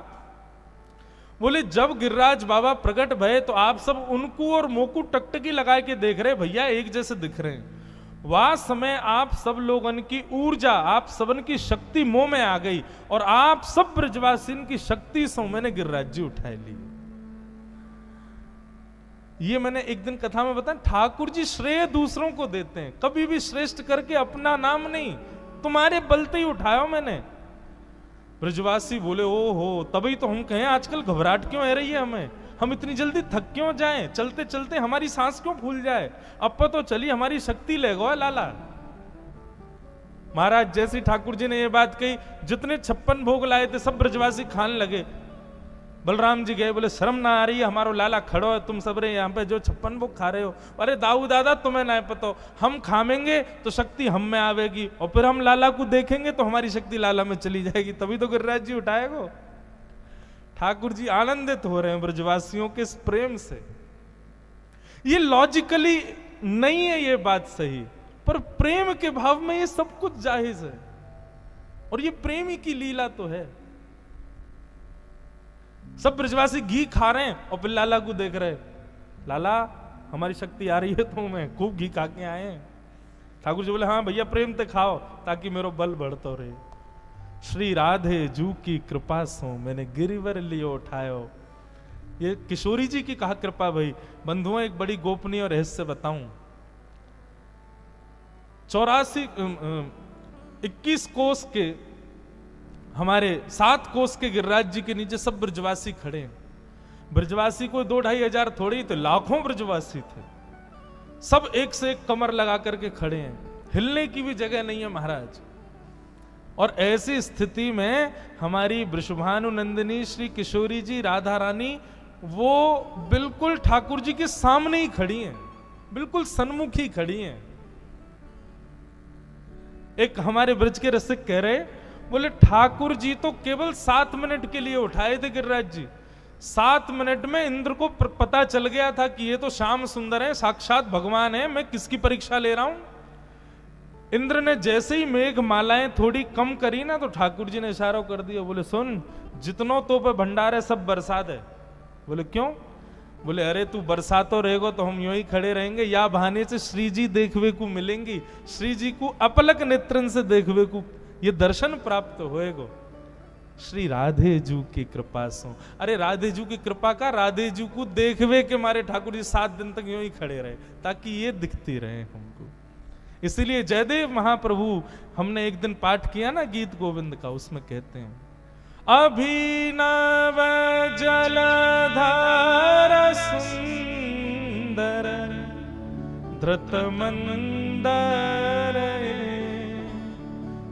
बोले जब गिरिराज बाबा प्रकट भये तो आप सब उनको और मोकू टकटकी लगा के देख रहे, भैया एक जैसे दिख रहे हैं। वह समय आप सब लोगन की ऊर्जा, आप सबन की शक्ति मोह में आ गई, और आप सब ब्रजवासिन की शक्ति से मैंने गिरिराज जी उठाए ली। ये मैंने एक दिन कथा में बताया, ठाकुर जी श्रेय दूसरों को देते हैं, कभी भी श्रेष्ठ करके अपना नाम नहीं, तुम्हारे बलते ही उठाया मैंने। ब्रजवासी बोले ओ हो, तभी तो हम कहें आजकल घबराहट क्यों आ रही है हमें, हम इतनी जल्दी थक क्यों जाएं, चलते चलते हमारी सांस क्यों फूल जाए, अब तो चली हमारी शक्ति ले गो लाला। महाराज जैसी ठाकुर जी ने ये बात कही, जितने 56 भोग लाए थे सब ब्रजवासी खाने लगे। बलराम जी गए, बोले शर्म ना आ रही है, हमारो लाला खड़ो है, तुम सब रे यहाँ पे जो 56 भोग खा रहे हो। अरे दाऊ दादा तुम्हें ना पता, हम खामेंगे तो शक्ति हम में आवेगी, और फिर हम लाला को देखेंगे तो हमारी शक्ति लाला में चली जाएगी, तभी तो गिरिराज जी उठाएगो। ठाकुर जी आनंदित हो रहे हैं ब्रजवासियों के इस प्रेम से। ये लॉजिकली नहीं है ये बात सही, पर प्रेम के भाव में ये सब कुछ जायज है, और ये प्रेम ही की लीला तो है। सब ब्रजवासी घी खा रहे हैं और फिर लाला को देख रहे, लाला हमारी शक्ति आ रही है तो मैं खूब घी खा के आए हैं। ठाकुर जी बोले हाँ भैया प्रेम ते खाओ ताकि मेरो बल बढ़तो रहे। श्री राधे जू की कृपा सो मैंने गिरिवर लियो उठायो। ये किशोरी जी की कहा कृपा भाई। बंधुओं एक बड़ी गोपनीय और रहस्य बताऊं, 21 कोस के हमारे 7 कोस के गिरिराज जी के नीचे सब ब्रजवासी खड़े हैं। ब्रजवासी कोई 2-2.5 हजार थोड़ी थे, लाखों ब्रजवासी थे, सब एक से एक कमर लगा करके खड़े हैं, हिलने की भी जगह नहीं है महाराज। और ऐसी स्थिति में हमारी वृषभानु नंदिनी श्री किशोरी जी राधा रानी वो बिल्कुल ठाकुर जी के सामने ही खड़ी हैं, बिल्कुल सन्मुख ही खड़ी हैं। एक हमारे ब्रज के रसिक कह रहे, बोले ठाकुर जी तो केवल 7 मिनट के लिए उठाए थे गिरिराज जी। 7 मिनट में इंद्र को पता चल गया था कि ये तो श्याम सुंदर है, साक्षात भगवान है, मैं किसकी परीक्षा ले रहा हूं। इंद्र ने जैसे ही मेघ मालाएं थोड़ी कम करी ना, तो ठाकुर जी ने इशारा कर दिया, बोले सुन जितनों तो पे भंडार है सब बरसात है। बोले क्यों? बोले अरे तू बरसातो रहेगो तो हम यूं ही खड़े रहेंगे, या बहाने से श्री जी देखवे को मिलेंगी, श्री जी को अपलक नेत्रन से देखवे को ये दर्शन प्राप्त होएगो। श्री राधे जू की कृपा सो, अरे राधे जू की कृपा का, राधे जू को देखवे के मारे ठाकुर जी 7 दिन तक यूं ही खड़े रहे ताकि ये दिखती रहे हमको। इसीलिए जयदेव महाप्रभु हमने एक दिन पाठ किया ना गीत गोविंद का, उसमें कहते हैं अभिनव जलधार सुंदर धृत मंदर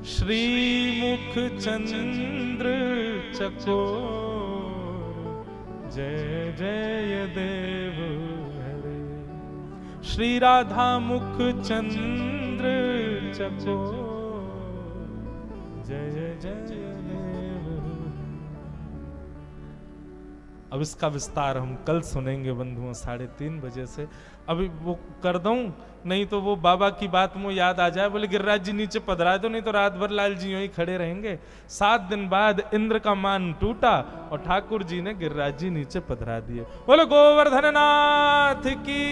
श्रीमुख चंद्र चकोर जय जय देव हरे। श्री राधा मुख चंद्र चकोर जय जय जय देव। अब इसका विस्तार हम कल सुनेंगे बंधुओं 3:30 बजे से। अभी वो कर दूं, नहीं तो वो बाबा की बात मुझे याद आ जाए, बोले गिरिराज जी नीचे पधरा दो, नहीं तो रात भर लाल जी यूं ही खड़े रहेंगे। 7 दिन बाद इंद्र का मान टूटा और ठाकुर जी ने गिरिराज जी नीचे पधरा दिए। बोलो गोवर्धन नाथ की,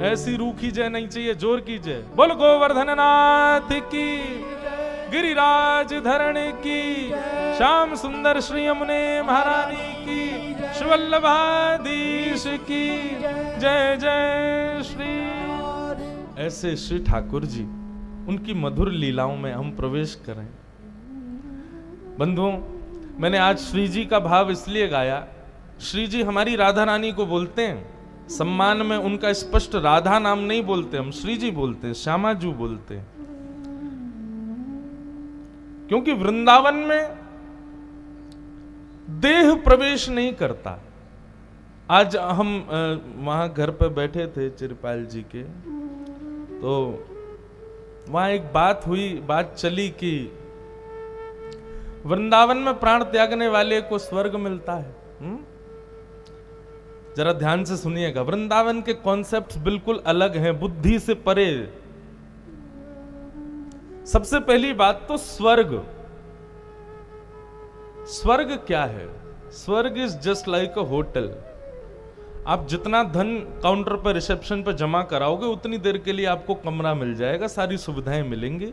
ऐसी रूखी जय नहीं चाहिए, जोर की जय। बोलो गोवर्धन नाथ की, गिरिराज धरण की, श्याम सुंदर श्री यमुने महारानी की, शिवल्लभाधीश की जय जय श्री। ऐसे श्री ठाकुर जी, उनकी मधुर लीलाओं में हम प्रवेश करें। बंधुओं, मैंने आज श्री जी का भाव इसलिए गाया, श्री जी हमारी राधा रानी को बोलते हैं, सम्मान में उनका स्पष्ट राधा नाम नहीं बोलते, हम श्री जी बोलते हैं, श्यामाजू बोलते हैं। क्योंकि वृंदावन में देह प्रवेश नहीं करता। आज हम वहां घर पर बैठे थे चिरपाल जी के, तो वहां एक बात हुई, बात चली कि वृंदावन में प्राण त्यागने वाले को स्वर्ग मिलता है। जरा ध्यान से सुनिएगा, वृंदावन के कॉन्सेप्ट्स बिल्कुल अलग हैं, बुद्धि से परे। सबसे पहली बात तो स्वर्ग। स्वर्ग क्या है? स्वर्ग is just like a hotel. आप जितना धन काउंटर पर रिसेप्शन पर जमा कराओगे उतनी देर के लिए आपको कमरा मिल जाएगा, सारी सुविधाएं मिलेंगी,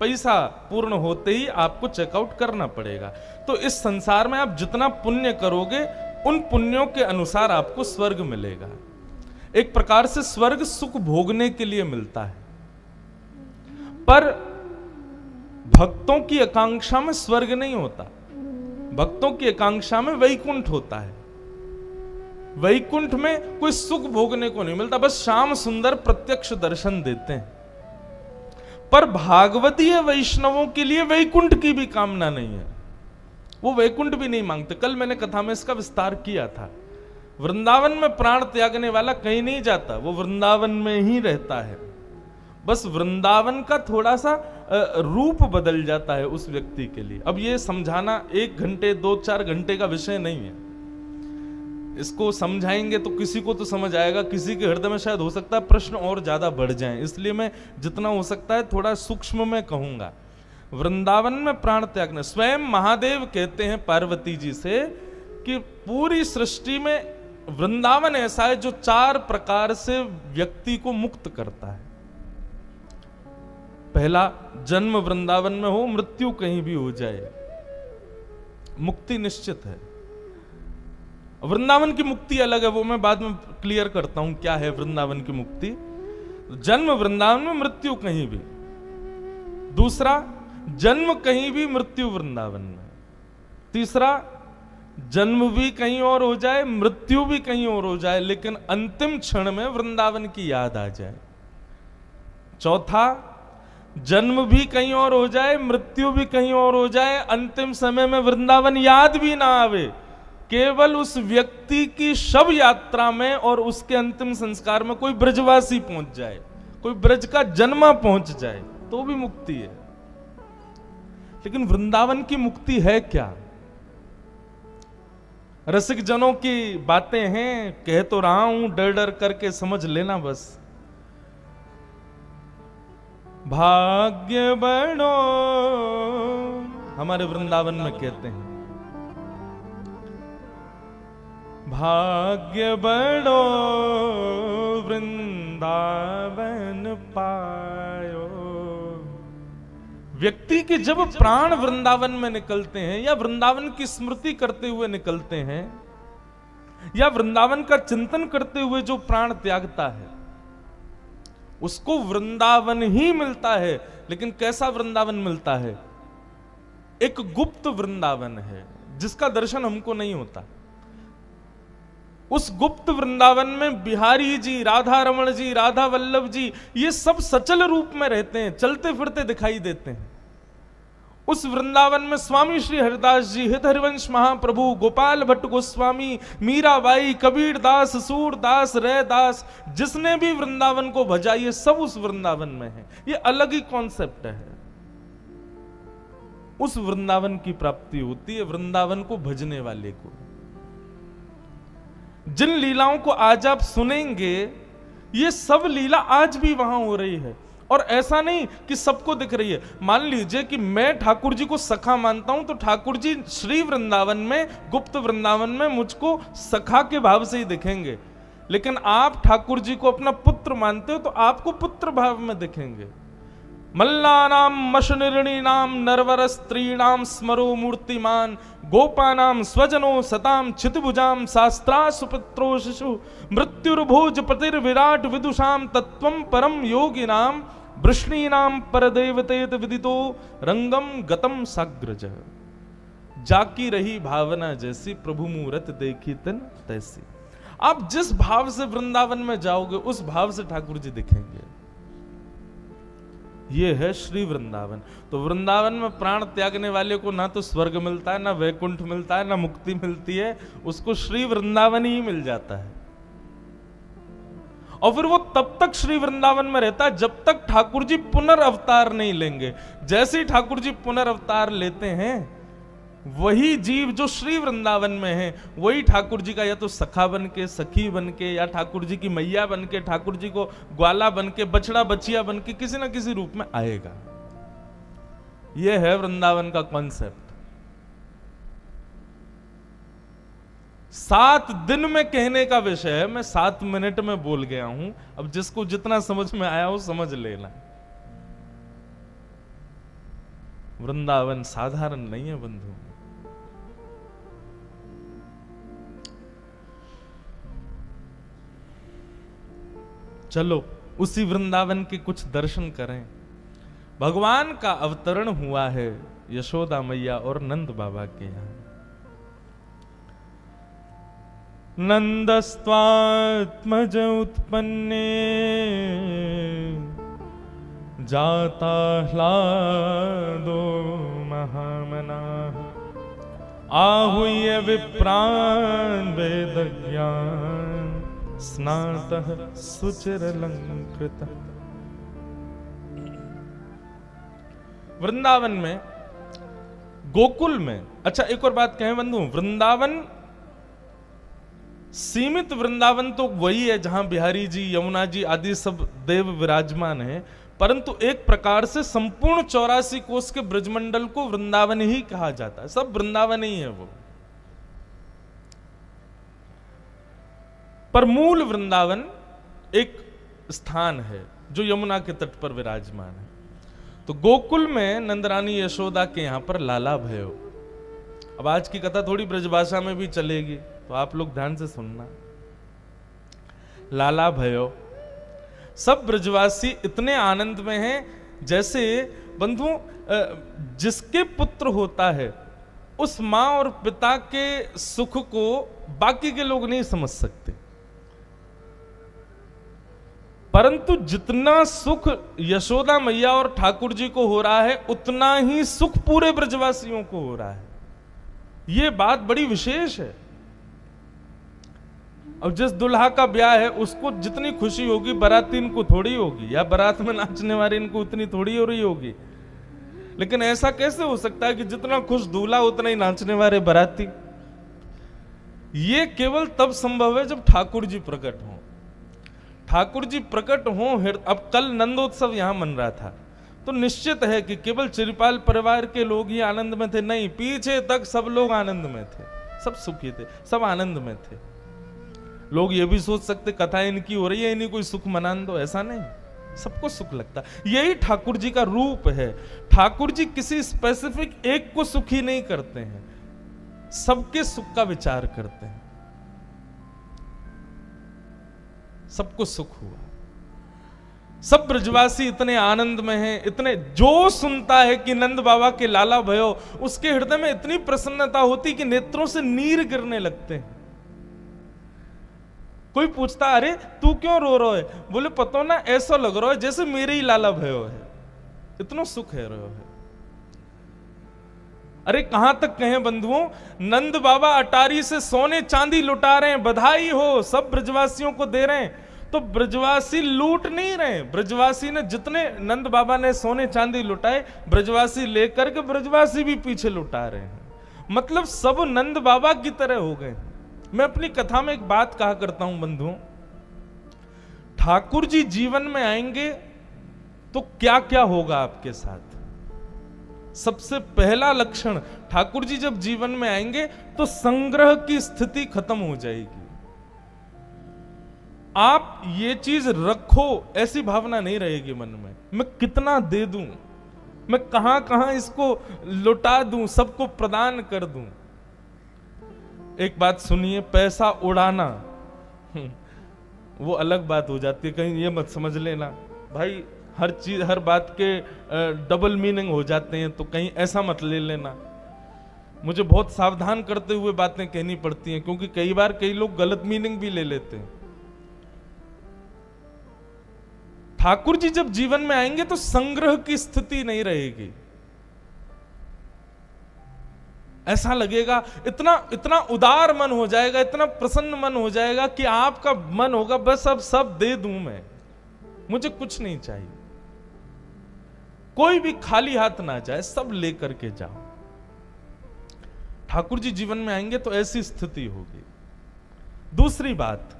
पैसा पूर्ण होते ही आपको चेकआउट करना पड़ेगा। तो इस संसार में आप जितना पुण्य करोगे उन पुण्यों के अनुसार आपको स्वर्ग मिलेगा। एक प्रकार से स्वर्ग सुख भोगने के लिए मिलता है, पर भक्तों की आकांक्षा में स्वर्ग नहीं होता, भक्तों की आकांक्षा में वैकुंठ होता है। वैकुंठ में कोई सुख भोगने को नहीं मिलता, बस श्याम सुंदर प्रत्यक्ष दर्शन देते हैं। पर भागवतीय वैष्णवों के लिए वैकुंठ की भी कामना नहीं है, वो वैकुंठ भी नहीं मांगते। कल मैंने कथा में इसका विस्तार किया था। वृंदावन में प्राण त्यागने वाला कहीं नहीं जाता, वो वृंदावन में ही रहता है। बस वृंदावन का थोड़ा सा रूप बदल जाता है उस व्यक्ति के लिए। अब ये समझाना 1 घंटे 2-4 घंटे का विषय नहीं है। इसको समझाएंगे तो किसी को तो समझ आएगा, किसी के हृदय में शायद हो सकता है प्रश्न और ज्यादा बढ़ जाएं, इसलिए मैं जितना हो सकता है थोड़ा सूक्ष्म में कहूंगा। वृंदावन में प्राण त्यागना, स्वयं महादेव कहते हैं पार्वती जी से कि पूरी सृष्टि में वृंदावन ऐसा है जो 4 प्रकार से व्यक्ति को मुक्त करता है। पहला, जन्म वृंदावन में हो, मृत्यु कहीं भी हो जाए, मुक्ति निश्चित है। वृंदावन की मुक्ति अलग है, वो मैं बाद में क्लियर करता हूं क्या है वृंदावन की मुक्ति। जन्म वृंदावन में, मृत्यु कहीं भी। दूसरा, जन्म कहीं भी, मृत्यु वृंदावन में। तीसरा, जन्म भी कहीं और हो जाए, मृत्यु भी कहीं और हो जाए, लेकिन अंतिम क्षण में वृंदावन की याद आ जाए। चौथा, जन्म भी कहीं और हो जाए, मृत्यु भी कहीं और हो जाए, अंतिम समय में वृंदावन याद भी ना आवे, केवल उस व्यक्ति की शव यात्रा में और उसके अंतिम संस्कार में कोई ब्रजवासी पहुंच जाए, कोई ब्रज का जन्मा पहुंच जाए, तो भी मुक्ति है। लेकिन वृंदावन की मुक्ति है क्या? रसिक जनों की बातें हैं, कह तो रहा हूं, डर डर करके समझ लेना बस। भाग्य बनो, हमारे वृंदावन में कहते हैं, भाग्य बड़ो वृंदावन पायो। व्यक्ति के जब प्राण वृंदावन में निकलते हैं या वृंदावन की स्मृति करते हुए निकलते हैं या वृंदावन का चिंतन करते हुए जो प्राण त्यागता है उसको वृंदावन ही मिलता है। लेकिन कैसा वृंदावन मिलता है? एक गुप्त वृंदावन है जिसका दर्शन हमको नहीं होता। उस गुप्त वृंदावन में बिहारी जी, राधा रमण जी, राधा वल्लभ जी, ये सब सचल रूप में रहते हैं, चलते फिरते दिखाई देते हैं। उस वृंदावन में स्वामी श्री हरिदास जी, हित हरिवंश महाप्रभु, गोपाल भट्ट गोस्वामी, मीराबाई, कबीर दास, सूरदास, रैदास, जिसने भी वृंदावन को भजा, ये सब उस वृंदावन में है। ये अलग ही कॉन्सेप्ट है। उस वृंदावन की प्राप्ति होती है वृंदावन को भजने वाले को। जिन लीलाओं को आज आप सुनेंगे, ये सब लीला आज भी वहां हो रही है। और ऐसा नहीं कि सबको दिख रही है। मान लीजिए कि मैं ठाकुर जी को सखा मानता हूं, तो ठाकुर जी श्री वृंदावन में, गुप्त वृंदावन में मुझको सखा के भाव से ही दिखेंगे। लेकिन आप ठाकुर जी को अपना पुत्र मानते हो तो आपको पुत्र भाव में दिखेंगे। मल्लानाम मशनिर्णीनाम नरवर स्त्रीणाम स्मरो मूर्तिमान, गोपानाम स्वजनो सताम छितभुजाम शास्त्रा सुपुत्रो शिशु, मृत्युर्भोज पतिर्विराट विदुषाम तत्वम परम योगिनाम, वृष्णीनाम परदेवतेत विदितो रंगम गतम साग्रज। जाकी रही भावना जैसी, प्रभु मूरत देखी तन तैसी। आप जिस भाव से वृंदावन में जाओगे उस भाव से ठाकुर जी दिखेंगे। ये है श्री वृंदावन। तो वृंदावन में प्राण त्यागने वाले को ना तो स्वर्ग मिलता है, ना वैकुंठ मिलता है, ना मुक्ति मिलती है, उसको श्री वृंदावन ही मिल जाता है। और फिर वो तब तक श्री वृंदावन में रहता है जब तक ठाकुर जी पुनर्अवतार नहीं लेंगे। जैसे ही ठाकुर जी पुनर्अवतार लेते हैं, वही जीव जो श्री वृंदावन में है वही ठाकुर जी का या तो सखा बन के, सखी बन के, या ठाकुर जी की मैया बन के, ठाकुर जी को ग्वाला बन के, बछड़ा बचिया बन के किसी ना किसी रूप में आएगा। यह है वृंदावन का कॉन्सेप्ट। 7 दिन में कहने का विषय है, मैं 7 मिनट में बोल गया हूं। अब जिसको जितना समझ में आया वो समझ लेना। वृंदावन साधारण नहीं है बंधु। चलो उसी वृंदावन के कुछ दर्शन करें। भगवान का अवतरण हुआ है यशोदा मैया और नंद बाबा के यहां। नंदस्त्वात्मज उत्पन्ने जाता ह्लादो महामनाः, आहूय विप्रान् वेदज्ञान् स्नातः सुचिरलंकृतः। वृंदावन में, गोकुल में, अच्छा एक और बात कहें बंधु, वृंदावन सीमित वृंदावन तो वही है जहां बिहारी जी, यमुना जी आदि सब देव विराजमान हैं, परंतु एक प्रकार से संपूर्ण 84 कोस के ब्रजमंडल को वृंदावन ही कहा जाता है। सब वृंदावन ही है वो। पर मूल वृंदावन एक स्थान है जो यमुना के तट पर विराजमान है। तो गोकुल में नंदरानी यशोदा के यहां पर लाला भयो। अब आज की कथा थोड़ी ब्रजभाषा में भी चलेगी, तो आप लोग ध्यान से सुनना। लाला भयो, सब ब्रजवासी इतने आनंद में हैं जैसे बंधु जिसके पुत्र होता है उस मां और पिता के सुख को बाकी के लोग नहीं समझ सकते, परंतु जितना सुख यशोदा मैया और ठाकुर जी को हो रहा है उतना ही सुख पूरे ब्रजवासियों को हो रहा है। यह बात बड़ी विशेष है। अब जिस दुल्हा का ब्याह है उसको जितनी खुशी होगी बारातीन को थोड़ी होगी, या बारात में नाचने वाले इनको उतनी थोड़ी हो रही होगी। लेकिन ऐसा कैसे हो सकता है कि जितना खुश दूल्हा उतना ही नाचने वाले बाराती? ये केवल तब संभव है जब ठाकुर जी प्रकट हों। ठाकुर जी प्रकट हों। अब कल नंदोत्सव यहां मन रहा था, तो निश्चित है कि केवल चिरपाल परिवार के लोग ही आनंद में थे, नहीं, पीछे तक सब लोग आनंद में थे, सब सुखी थे, सब आनंद में थे। लोग ये भी सोच सकते कथा इनकी हो रही है, इन्हीं कोई सुख मनान दो, ऐसा नहीं, सबको सुख लगता है। यही ठाकुर जी का रूप है। ठाकुर जी किसी स्पेसिफिक एक को सुखी नहीं करते हैं, सबके सुख का विचार करते हैं। सबको सुख हुआ, सब ब्रजवासी इतने आनंद में हैं, इतने, जो सुनता है कि नंद बाबा के लाला भयो, उसके हृदय में इतनी प्रसन्नता होती कि नेत्रों से नीर गिरने लगते हैं। कोई पूछता अरे तू क्यों रो रहा है, बोले पतो ना ऐसा लग रहा है जैसे मेरे ही लाला भयो है, इतना सुख है रहो है। अरे कहां तक कहें बंधुओं, नंद बाबा अटारी से सोने चांदी लुटा रहे हैं, बधाई हो, सब ब्रजवासियों को दे रहे हैं। तो ब्रजवासी लूट नहीं रहे, ब्रजवासी ने जितने नंद बाबा ने सोने चांदी लुटाए, ब्रजवासी लेकर के ब्रजवासी भी पीछे लुटा रहे हैं। मतलब सब नंद बाबा की तरह हो गए। मैं अपनी कथा में एक बात कहा करता हूं बंधुओं, ठाकुर जी जीवन में आएंगे तो क्या क्या होगा आपके साथ। सबसे पहला लक्षण, ठाकुर जी जब जीवन में आएंगे तो संग्रह की स्थिति खत्म हो जाएगी। आप ये चीज रखो ऐसी भावना नहीं रहेगी मन में, मैं कितना दे दूं, मैं कहां कहां इसको लुटा दूं, सबको प्रदान कर दूं। एक बात सुनिए, पैसा उड़ाना वो अलग बात हो जाती है, कहीं ये मत समझ लेना भाई हर चीज हर बात के डबल मीनिंग हो जाते हैं, तो कहीं ऐसा मत ले लेना। मुझे बहुत सावधान करते हुए बातें कहनी पड़ती हैं, क्योंकि कई बार कई लोग गलत मीनिंग भी ले लेते हैं। ठाकुर जी जब जीवन में आएंगे तो संग्रह की स्थिति नहीं रहेगी। ऐसा लगेगा, इतना इतना उदार मन हो जाएगा, इतना प्रसन्न मन हो जाएगा कि आपका मन होगा बस अब सब दे दूं मैं, मुझे कुछ नहीं चाहिए, कोई भी खाली हाथ ना जाए, सब लेकर के जाओ। ठाकुर जी जीवन में आएंगे तो ऐसी स्थिति होगी। दूसरी बात,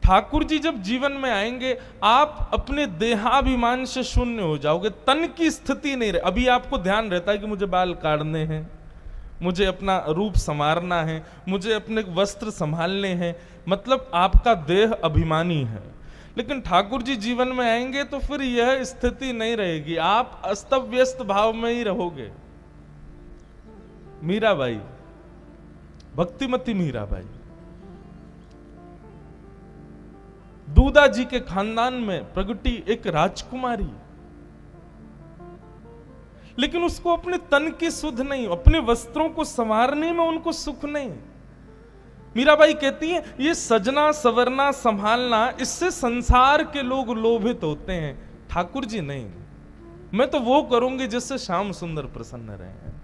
ठाकुर जी जब जीवन में आएंगे आप अपने देहाभिमान से शून्य हो जाओगे, तन की स्थिति नहीं रहे। अभी आपको ध्यान रहता है कि मुझे बाल काटने हैं, मुझे अपना रूप संवारना है, मुझे अपने वस्त्र संभालने हैं, मतलब आपका देह अभिमानी है। लेकिन ठाकुर जी जीवन में आएंगे तो फिर यह स्थिति नहीं रहेगी, आप अस्त व्यस्त भाव में ही रहोगे। मीराबाई, भक्तिमती मीराबाई, दूधा जी के खानदान में प्रगटी एक राजकुमारी, लेकिन उसको अपने तन की सुध नहीं, अपने वस्त्रों को संवारने में उनको सुख नहीं। मीराबाई कहती है ये सजना सवरना संभालना, इससे संसार के लोग लोभित होते हैं, ठाकुर जी नहीं, मैं तो वो करूंगी जिससे श्याम सुंदर प्रसन्न रहे।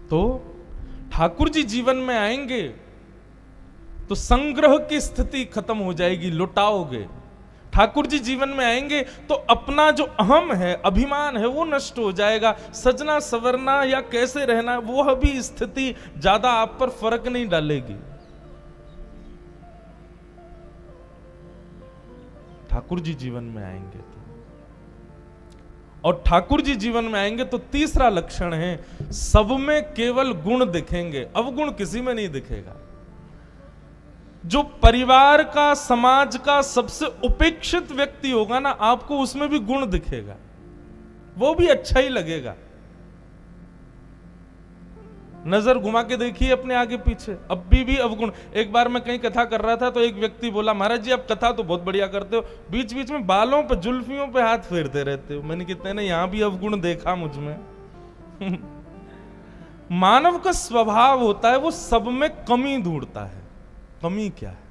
तो ठाकुर जी जीवन में आएंगे तो संग्रह की स्थिति खत्म हो जाएगी, लुटाओगे। ठाकुर जी जीवन में आएंगे तो अपना जो अहम है, अभिमान है, वो नष्ट हो जाएगा। सजना सवरना या कैसे रहना, वो भी स्थिति ज्यादा आप पर फर्क नहीं डालेगी। ठाकुर जी जीवन में आएंगे तो, और ठाकुर जी जीवन में आएंगे तो तीसरा लक्षण है, सब में केवल गुण दिखेंगे, अवगुण किसी में नहीं दिखेगा। जो परिवार का, समाज का सबसे उपेक्षित व्यक्ति होगा ना, आपको उसमें भी गुण दिखेगा, वो भी अच्छा ही लगेगा। नजर घुमा के देखिए अपने आगे पीछे, अब भी अवगुण। एक बार मैं कहीं कथा कर रहा था तो एक व्यक्ति बोला, महाराज जी आप कथा तो बहुत बढ़िया करते हो, बीच बीच में बालों पे, जुल्फियों पे हाथ फेरते रहते हो। मैंने कितने ने यहां भी अवगुण देखा मुझ में। मानव का स्वभाव होता है वो सब में कमी ढूंढता है। कमी क्या है?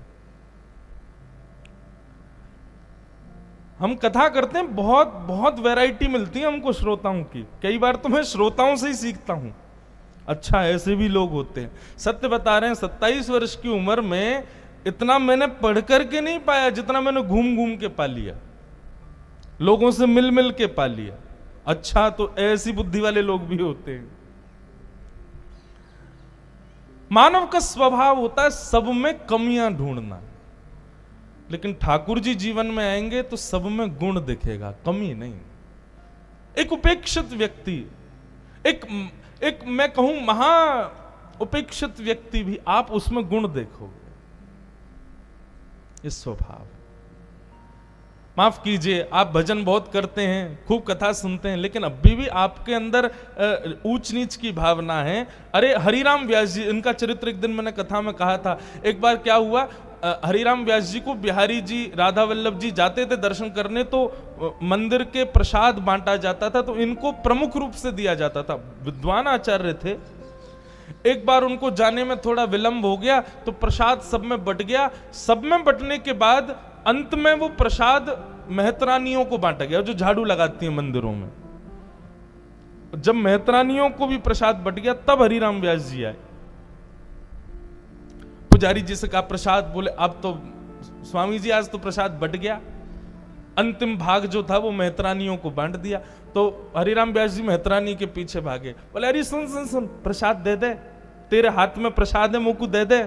हम कथा करते हैं, बहुत बहुत वैरायटी मिलती है हमको श्रोताओं की। कई बार तो मैं श्रोताओं से ही सीखता हूं, अच्छा ऐसे भी लोग होते हैं। सत्य बता रहे हैं, 27 वर्ष की उम्र में इतना मैंने पढ़ करके नहीं पाया जितना मैंने घूम घूम के पा लिया, लोगों से मिल मिल के पा लिया। अच्छा, तो ऐसी बुद्धि वाले लोग भी होते हैं। मानव का स्वभाव होता है सब में कमियां ढूंढना, लेकिन ठाकुर जी जीवन में आएंगे तो सब में गुण दिखेगा, कमी नहीं। एक उपेक्षित व्यक्ति, एक एक मैं कहूं महा उपेक्षित व्यक्ति भी आप उसमें गुण देखोगे, इस स्वभाव। माफ कीजिए, आप भजन बहुत करते हैं, खूब कथा सुनते हैं, लेकिन अभी भी आपके अंदर ऊंच नीच की भावना है। अरे हरिराम व्यास जी, इनका चरित्र एक दिन मैंने कथा में कहा था। एक बार क्या हुआ, हरिराम व्यास जी को बिहारी जी, राधा वल्लभ जी जाते थे दर्शन करने, तो मंदिर के प्रसाद बांटा जाता था, तो इनको प्रमुख रूप से दिया जाता था। विद्वान आचार्य थे। एक बार उनको जाने में थोड़ा विलंब हो गया, तो प्रसाद सब में बट गया। सब में बटने के बाद अंत में वो प्रसाद मेहतरानियों को बांटा गया, जो झाड़ू लगाती हैं मंदिरों में। जब मेहतरानियों को भी प्रसाद बट गया, तब हरिराम व्यास जी आए। पुजारी जी से कहा प्रसाद, बोले अब तो स्वामी जी आज तो प्रसाद बट गया। अंतिम भाग जो था वो मेहतरानियों को बांट दिया। तो हरिराम व्यास जी मेहतरानी के पीछे भागे, बोले अरे सुन सुन सुन, प्रसाद दे दे, तेरे हाथ में प्रसाद है, मुझको दे दे।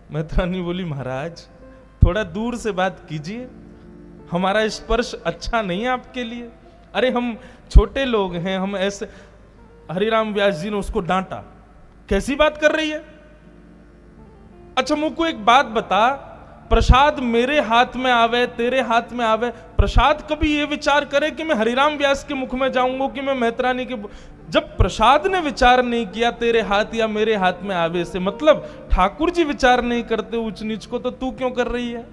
मेहतरानी बोली महाराज थोड़ा दूर से बात कीजिए, हमारा स्पर्श अच्छा नहीं है आपके लिए। अरे हम छोटे लोग हैं, हम ऐसे। हरिराम व्यास जी ने उसको डांटा, कैसी बात कर रही है? अच्छा मुझको एक बात बता, प्रसाद मेरे हाथ में आवे, तेरे हाथ में आवे, प्रसाद कभी ये विचार करे कि मैं हरिराम व्यास के मुख में जाऊंगा कि मैं मेहतरानी के। जब प्रसाद ने विचार नहीं किया तेरे हाथ या मेरे हाथ में आवे से, मतलब ठाकुर जी विचार नहीं करते ऊंच नीच को, तो तू क्यों कर रही है?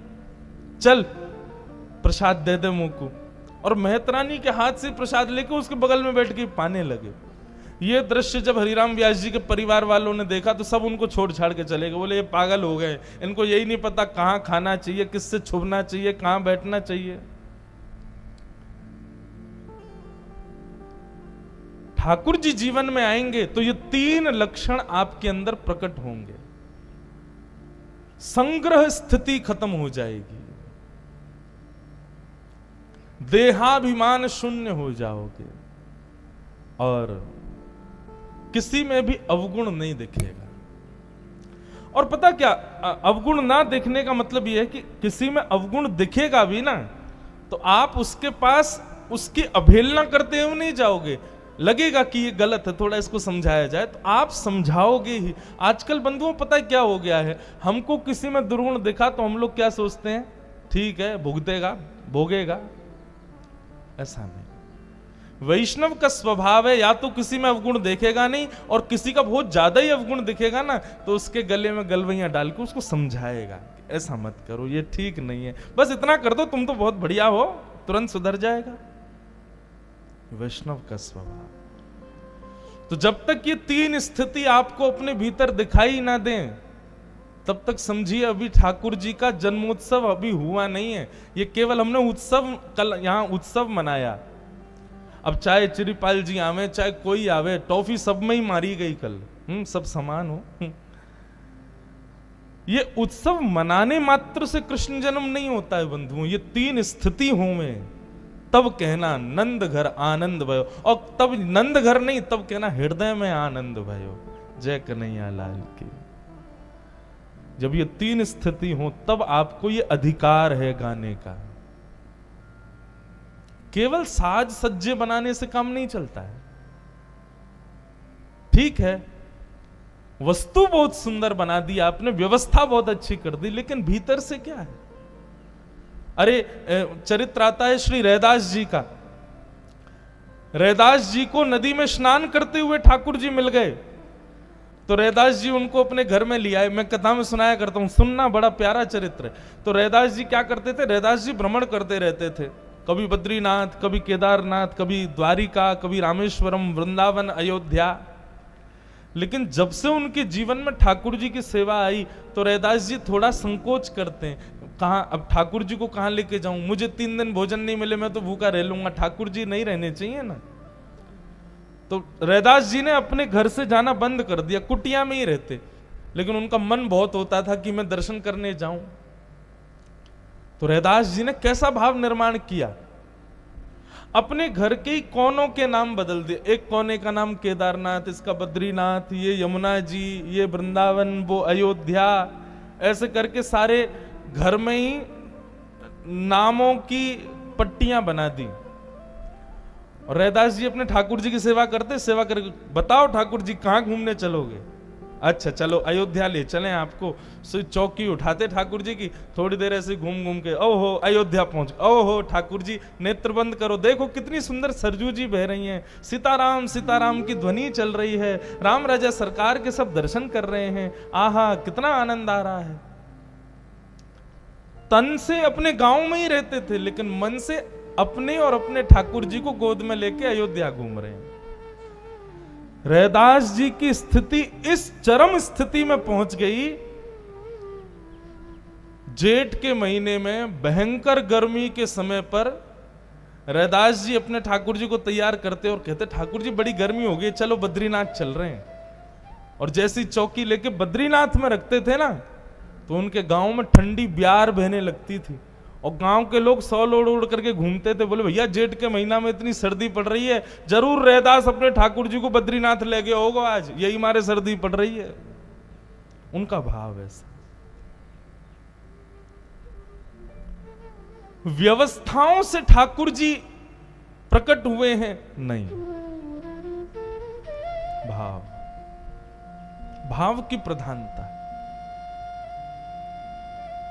चल प्रसाद दे दे मुझको। और मेहतरानी के हाथ से प्रसाद लेके उसके बगल में बैठ के पाने लगे। ये दृश्य जब हरिराम व्यास जी के परिवार वालों ने देखा तो सब उनको छोड़ छाड़ के चले गए। बोले ये पागल हो गए, इनको यही नहीं पता कहां खाना चाहिए, किससे छुपना चाहिए, कहां बैठना चाहिए। ठाकुर जी जीवन में आएंगे तो ये 3 लक्षण आपके अंदर प्रकट होंगे। संग्रह स्थिति खत्म हो जाएगी, देहाभिमान शून्य हो जाओगे, और किसी में भी अवगुण नहीं दिखेगा। और पता क्या, अवगुण ना दिखने का मतलब यह है कि किसी में अवगुण दिखेगा भी ना, तो आप उसके पास उसकी अवहेलना करते हुए नहीं जाओगे। लगेगा कि ये गलत है, थोड़ा इसको समझाया जाए, तो आप समझाओगे ही। आजकल बंधुओं पता है क्या हो गया है, हमको किसी में दुर्गुण दिखा तो हम लोग क्या सोचते हैं, ठीक है भुगतेगा, भोगेगा। ऐसा नहीं। वैष्णव का स्वभाव है, या तो किसी में अवगुण देखेगा नहीं, और किसी का बहुत ज्यादा ही अवगुण दिखेगा ना, तो उसके गले में गलवैयां डाल के उसको समझाएगा, ऐसा मत करो, ये ठीक नहीं है, बस इतना कर दो, तुम तो बहुत बढ़िया हो, तुरंत सुधर जाएगा। वैष्णव का स्वभाव। तो जब तक ये 3 स्थिति आपको अपने भीतर दिखाई ना दें, तब तक समझिए अभी ठाकुर जी का जन्मोत्सव अभी हुआ नहीं है। ये केवल हमने उत्सव, कल यहां उत्सव मनाया। अब चाहे चिरीपाल जी आवे, चाहे कोई आवे, टॉफी सब में ही मारी गई कल, सब समान हो। ये उत्सव मनाने मात्र से कृष्ण जन्म नहीं होता है बंधुओं, ये 3 स्थिति होवे, तब कहना नंद घर आनंद भयो। और तब नंद घर नहीं, तब कहना हृदय में आनंद भयो। जय कन्हैया लाल की। जब ये 3 स्थिति हो, तब आपको ये अधिकार है गाने का। केवल साज सज्जे बनाने से काम नहीं चलता है। ठीक है, वस्तु बहुत सुंदर बना दी आपने, व्यवस्था बहुत अच्छी कर दी, लेकिन भीतर से क्या है? अरे चरित्र आता है श्री रैदास जी का। रैदास जी को नदी में स्नान करते हुए ठाकुर जी मिल गए, तो रैदास जी उनको अपने घर में ले आए। मैं कथा में सुनाया करता हूं, सुनना, बड़ा प्यारा चरित्र है। तो रैदास जी क्या करते थे, रैदास जी भ्रमण करते रहते थे, कभी बद्रीनाथ, कभी केदारनाथ, कभी द्वारिका, कभी रामेश्वरम, वृंदावन, अयोध्या। लेकिन जब से उनके जीवन में ठाकुर जी की सेवा आई, तो रैदास जी थोड़ा संकोच करते हैं, कहाँ अब ठाकुर जी को कहाँ लेके जाऊं, मुझे 3 दिन भोजन नहीं मिले, मैं तो भूखा रह लूंगा, ठाकुर जी नहीं रहने चाहिए ना। तो रैदास जी ने अपने घर से जाना बंद कर दिया, कुटिया में ही रहते, लेकिन उनका मन बहुत होता था कि मैं दर्शन करने जाऊं। तो रैदास जी ने कैसा भाव निर्माण किया, अपने घर के ही कोनों के नाम बदल दिए। एक कोने का नाम केदारनाथ, इसका बद्रीनाथ, ये यमुना जी, ये वृंदावन, वो अयोध्या, ऐसे करके सारे घर में ही नामों की पट्टियां बना दी। और रैदास जी अपने ठाकुर जी की सेवा करते, सेवा करके बताओ ठाकुर जी कहाँ घूमने चलोगे? अच्छा चलो अयोध्या ले चलें आपको। चौकी उठाते ठाकुर जी की, थोड़ी देर ऐसे घूम घूम के ओहो अयोध्या पहुंच, ओहो ठाकुर जी नेत्र बंद करो, देखो कितनी सुंदर सरजू जी बह रही हैं, सीताराम की ध्वनि चल रही है, राम राजा सरकार के सब दर्शन कर रहे हैं, आहा कितना आनंद आ रहा है। तन से अपने गांव में ही रहते थे, लेकिन मन से अपने और अपने ठाकुर जी को गोद में लेके अयोध्या घूम रहे हैं। रैदास जी की स्थिति इस चरम स्थिति में पहुंच गई, जेठ के महीने में भयंकर गर्मी के समय पर रैदास जी अपने ठाकुर जी को तैयार करते और कहते ठाकुर जी बड़ी गर्मी हो गई, चलो बद्रीनाथ चल रहे हैं। और जैसी चौकी लेके बद्रीनाथ में रखते थे ना, तो उनके गांव में ठंडी ब्यार बहने लगती थी और गांव के लोग सौ लोड़ उड़ करके घूमते थे, बोले भैया जेठ के महीना में इतनी सर्दी पड़ रही है, जरूर रैदास अपने ठाकुर जी को बद्रीनाथ ले गए होगा, आज यही मारे सर्दी पड़ रही है। उनका भाव ऐसा। व्यवस्थाओं से ठाकुर जी प्रकट हुए हैं नहीं, भाव की प्रधानता।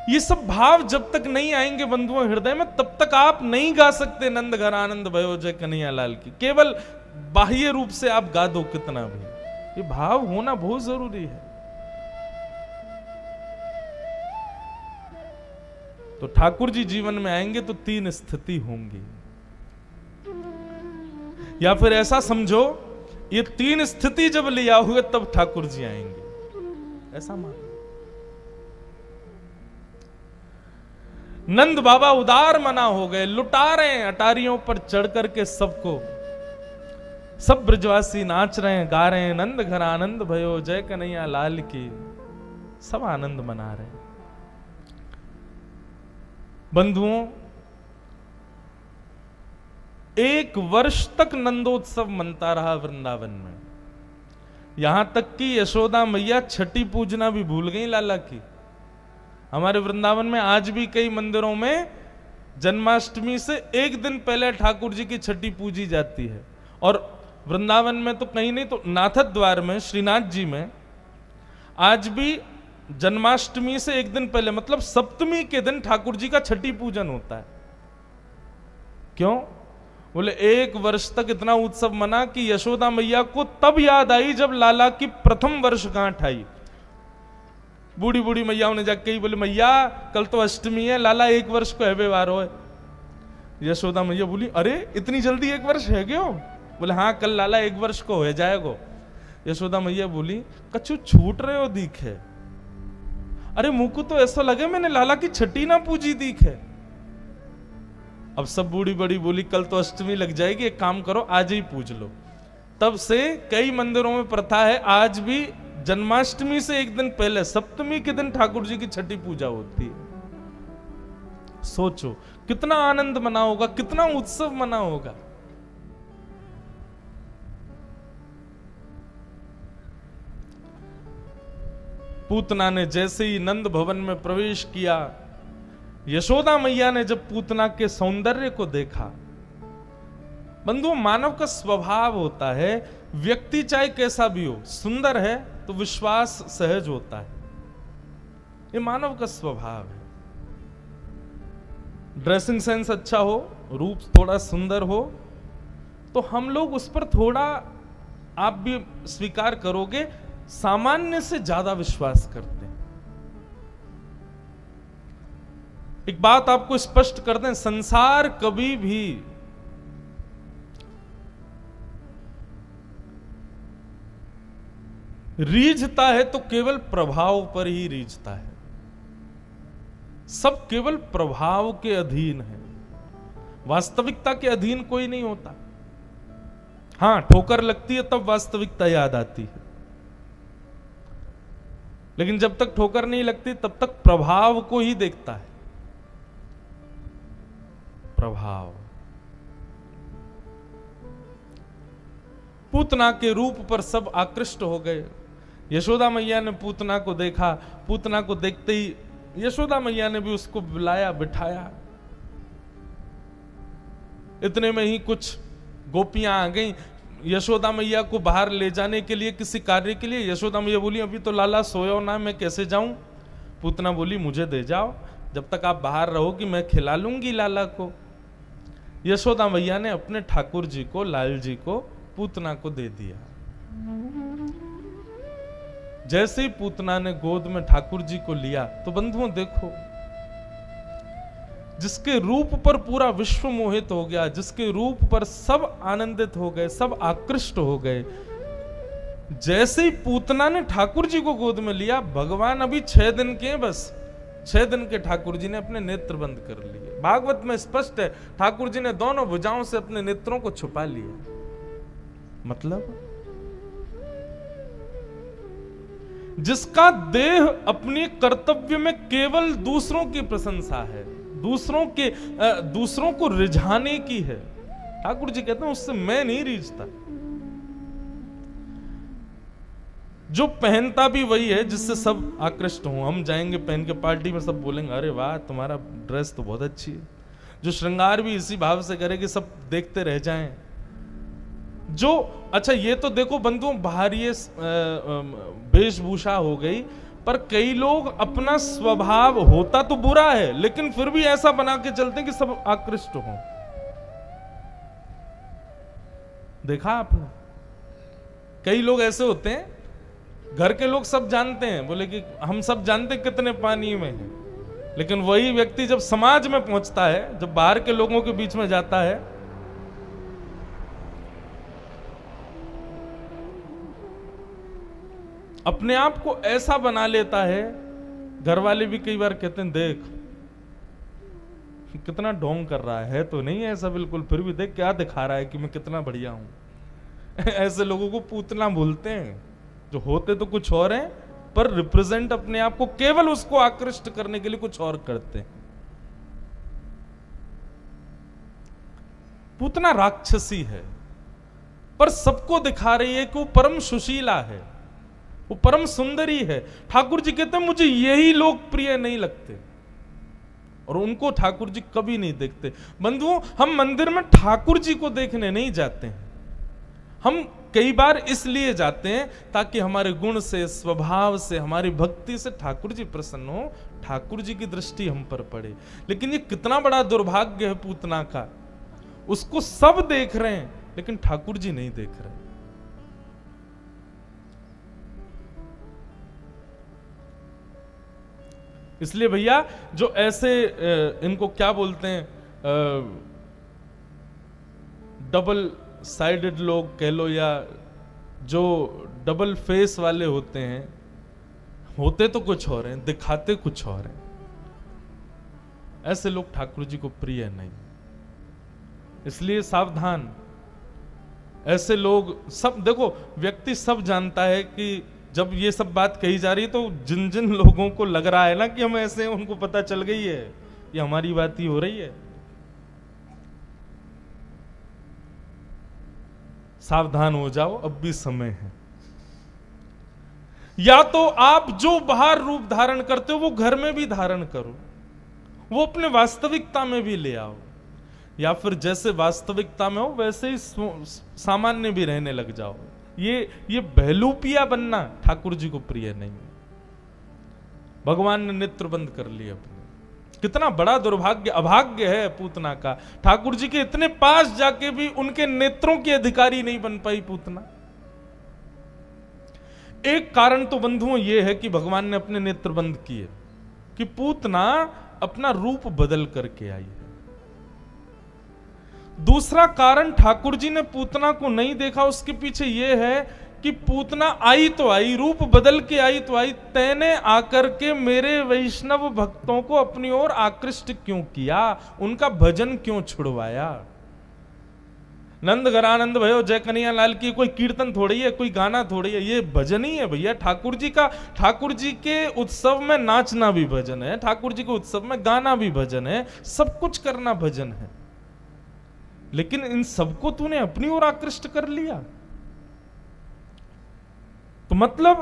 ये सब भाव जब तक नहीं आएंगे बंधुओं हृदय में, तब तक आप नहीं गा सकते नंद घर आनंद भयो जय कन्हैया लाल की। केवल बाह्य रूप से आप गा दो कितना भी, ये भाव होना बहुत जरूरी है। तो ठाकुर जी जीवन में आएंगे तो तीन स्थिति होंगी, या फिर ऐसा समझो ये तीन स्थिति जब लिया हुए तब ठाकुर जी आएंगे, ऐसा मान। नंद बाबा उदार मना हो गए, लुटा रहे हैं अटारियों पर चढ़ करके सबको, सब ब्रजवासी नाच रहे हैं, गा रहे हैं नंद घर आनंद भयो जय कन्हैया लाल की, सब आनंद मना रहे हैं। बंधुओं, 1 वर्ष तक नंदोत्सव मनता रहा वृंदावन में, यहां तक कि यशोदा मैया छठी पूजना भी भूल गई लाला की। हमारे वृंदावन में आज भी कई मंदिरों में जन्माष्टमी से 1 दिन पहले ठाकुर जी की छठी पूजी जाती है। और वृंदावन में तो कहीं नहीं तो नाथद द्वार में श्रीनाथ जी में आज भी जन्माष्टमी से 1 दिन पहले, मतलब सप्तमी के दिन ठाकुर जी का छठी पूजन होता है। क्यों? बोले 1 वर्ष तक इतना उत्सव मना कि यशोदा मैया को तब याद आई जब लाला की प्रथम वर्षगांठ आई। बूढ़ी बूढ़ी मैयाओं ने जाके ही बोले मैया कल तो अष्टमी है, लाला 1 वर्ष को है व्यवहार हो। यशोदा मैया बोली अरे इतनी जल्दी 1 वर्ष है गयो? बोले हाँ कल लाला 1 वर्ष को हो जाएगो। यशोदा मैया बोली कछु छूट रहे हो दिखे, अरे मुझको तो ऐसा लगे मैंने लाला की छठी ना पूजी दिखे। अब सब बूढ़ी बड़ी बोली कल तो अष्टमी लग जाएगी, एक काम करो आज ही पूज लो। तब से कई मंदिरों में प्रथा है, आज भी जन्माष्टमी से 1 दिन पहले सप्तमी के दिन ठाकुर जी की छठी पूजा होती है। सोचो कितना आनंद मना होगा, कितना उत्सव मना होगा। पूतना ने जैसे ही नंद भवन में प्रवेश किया, यशोदा मैया ने जब पूतना के सौंदर्य को देखा, बंधुओं मानव का स्वभाव होता है, व्यक्ति चाहे कैसा भी हो, सुंदर है तो विश्वास सहज होता है, ये मानव का स्वभाव है। ड्रेसिंग सेंस अच्छा हो, रूप थोड़ा सुंदर हो, तो हम लोग उस पर थोड़ा, आप भी स्वीकार करोगे, सामान्य से ज्यादा विश्वास करते हैं। एक बात आपको स्पष्ट कर दें, संसार कभी भी रीझता है तो केवल प्रभाव पर ही रीझता है। सब केवल प्रभाव के अधीन है, वास्तविकता के अधीन कोई नहीं होता। हां ठोकर लगती है तब वास्तविकता याद आती है, लेकिन जब तक ठोकर नहीं लगती तब तक प्रभाव को ही देखता है। प्रभाव। पूतना के रूप पर सब आकृष्ट हो गए। यशोदा मैया ने पूतना को देखा, पूतना को देखते ही यशोदा मैया ने भी उसको बुलाया, बिठाया। इतने में ही कुछ गोपियां आ गई यशोदा मैया को बाहर ले जाने के लिए किसी कार्य के लिए। यशोदा मैया बोली अभी तो लाला सोयो ना, मैं कैसे जाऊं। पूतना बोली मुझे दे जाओ, जब तक आप बाहर रहोगी मैं खिला लूंगी लाला को। यशोदा मैया ने अपने ठाकुर जी को, लाल जी को, पूतना को दे दिया। जैसे ही पूतना ने गोद में ठाकुर जी को लिया तो बंधुओं देखो, जिसके रूप पर पूरा विश्व मोहित हो गया, जिसके रूप पर सब आनंदित हो गए, सब आकृष्ट हो गए, जैसे ही पूतना ने ठाकुर जी को गोद में लिया, भगवान अभी 6 दिन के, बस 6 दिन के ठाकुर जी ने अपने नेत्र बंद कर लिए। भागवत में स्पष्ट है, ठाकुर जी ने दोनों भुजाओं से अपने नेत्रों को छुपा लिया। मतलब जिसका देह अपने कर्तव्य में केवल दूसरों की प्रशंसा है, दूसरों को रिझाने की है, ठाकुर जी कहते हैं उससे मैं नहीं रिझता। जो पहनता भी वही है जिससे सब आकृष्ट हों। हम जाएंगे पहन के पार्टी में, सब बोलेंगे अरे वाह तुम्हारा ड्रेस तो बहुत अच्छी है। जो श्रृंगार भी इसी भाव से करे कि सब देखते रह जाएं। जो अच्छा ये तो देखो बंधुओं बाहर ये वेशभूषा हो गई, पर कई लोग अपना स्वभाव होता तो बुरा है लेकिन फिर भी ऐसा बना के चलते हैं कि सब आकृष्ट हों। देखा आपने, कई लोग ऐसे होते हैं, घर के लोग सब जानते हैं, बोले कि हम सब जानते हैं कितने पानी में हैं, लेकिन वही व्यक्ति जब समाज में पहुंचता है, जब बाहर के लोगों के बीच में जाता है, अपने आप को ऐसा बना लेता है। घर वाले भी कई बार कहते हैं देख कितना ढोंग कर रहा है तो नहीं है ऐसा बिल्कुल, फिर भी देख क्या दिखा रहा है कि मैं कितना बढ़िया हूं। ऐसे लोगों को पूतना बोलते हैं, जो होते तो कुछ और हैं पर रिप्रेजेंट अपने आप को केवल उसको आकृष्ट करने के लिए कुछ और करते हैं। पूतना राक्षसी है पर सबको दिखा रही है कि वो परम सुशीला है, वो परम सुंदरी है। ठाकुर जी कहते हैं मुझे यही लोग प्रिय नहीं लगते, और उनको ठाकुर जी कभी नहीं देखते। बंधुओं हम मंदिर में ठाकुर जी को देखने नहीं जाते हैं, हम कई बार इसलिए जाते हैं ताकि हमारे गुण से, स्वभाव से, हमारी भक्ति से ठाकुर जी प्रसन्न हो, ठाकुर जी की दृष्टि हम पर पड़े। लेकिन ये कितना बड़ा दुर्भाग्य है पूतना का, उसको सब देख रहे हैं लेकिन ठाकुर जी नहीं देख रहे। इसलिए भैया जो ऐसे इनको क्या बोलते हैं, डबल साइडेड लोग कह लो, या जो डबल फेस वाले होते हैं, होते तो कुछ और हैं, दिखाते कुछ और हैं, ऐसे लोग ठाकुर जी को प्रिय नहीं। इसलिए सावधान, ऐसे लोग सब देखो, व्यक्ति सब जानता है कि जब ये सब बात कही जा रही है तो जिन जिन लोगों को लग रहा है ना कि हम ऐसे हैं, उनको पता चल गई है ये हमारी बात ही हो रही है। सावधान हो जाओ, अब भी समय है। या तो आप जो बाहर रूप धारण करते हो वो घर में भी धारण करो, वो अपने वास्तविकता में भी ले आओ, या फिर जैसे वास्तविकता में हो वैसे ही सामान्य भी रहने लग जाओ। ये बहलूपिया बनना ठाकुर जी को प्रिय नहीं। भगवान ने नेत्र बंद कर लिए अपने। कितना बड़ा दुर्भाग्य, अभाग्य है पूतना का। ठाकुर जी के इतने पास जाके भी उनके नेत्रों की अधिकारी नहीं बन पाई पूतना। एक कारण तो बंधुओं ये है कि भगवान ने अपने नेत्र बंद किए, कि पूतना अपना रूप बदल करके आई है। दूसरा कारण ठाकुर जी ने पूतना को नहीं देखा, उसके पीछे यह है कि पूतना आई तो आई, रूप बदल के आई तो आई, तैने आकर के मेरे वैष्णव भक्तों को अपनी ओर आकृष्ट क्यों किया, उनका भजन क्यों छुड़वाया। नंद घरानंद भयो जय कन्हैया लाल की कोई कीर्तन थोड़ी है, कोई गाना थोड़ी है, ये भजन ही है भैया ठाकुर जी का। ठाकुर जी के उत्सव में नाचना भी भजन है, ठाकुर जी के उत्सव में गाना भी भजन है, सब कुछ करना भजन है। लेकिन इन सबको तूने अपनी ओर आकृष्ट कर लिया, तो मतलब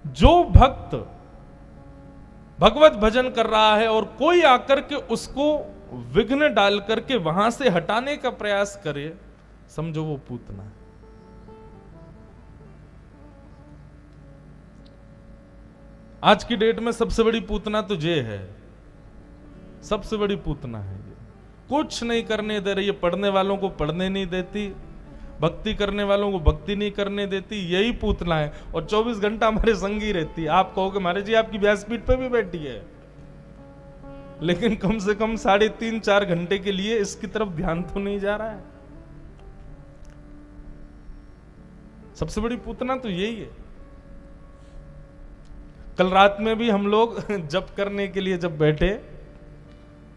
जो भक्त भगवत भजन कर रहा है और कोई आकर के उसको विघ्न डाल करके वहां से हटाने का प्रयास करे, समझो वो पूतना है। आज की डेट में सबसे बड़ी पूतना तो ये है, सबसे बड़ी पूतना है ये। कुछ नहीं करने दे रही है, पढ़ने वालों को पढ़ने नहीं देती, भक्ति करने वालों को भक्ति नहीं करने देती, यही पूतना है। और 24 घंटा हमारे संग ही रहती है। आप कहोगे महाराज जी आपकी व्यासपीठ पे भी बैठी है, लेकिन कम से कम 3.5-4 घंटे के लिए इसकी तरफ ध्यान तो नहीं जा रहा है। सबसे बड़ी पूतना तो यही है। कल रात में भी हम लोग जप करने के लिए जब बैठे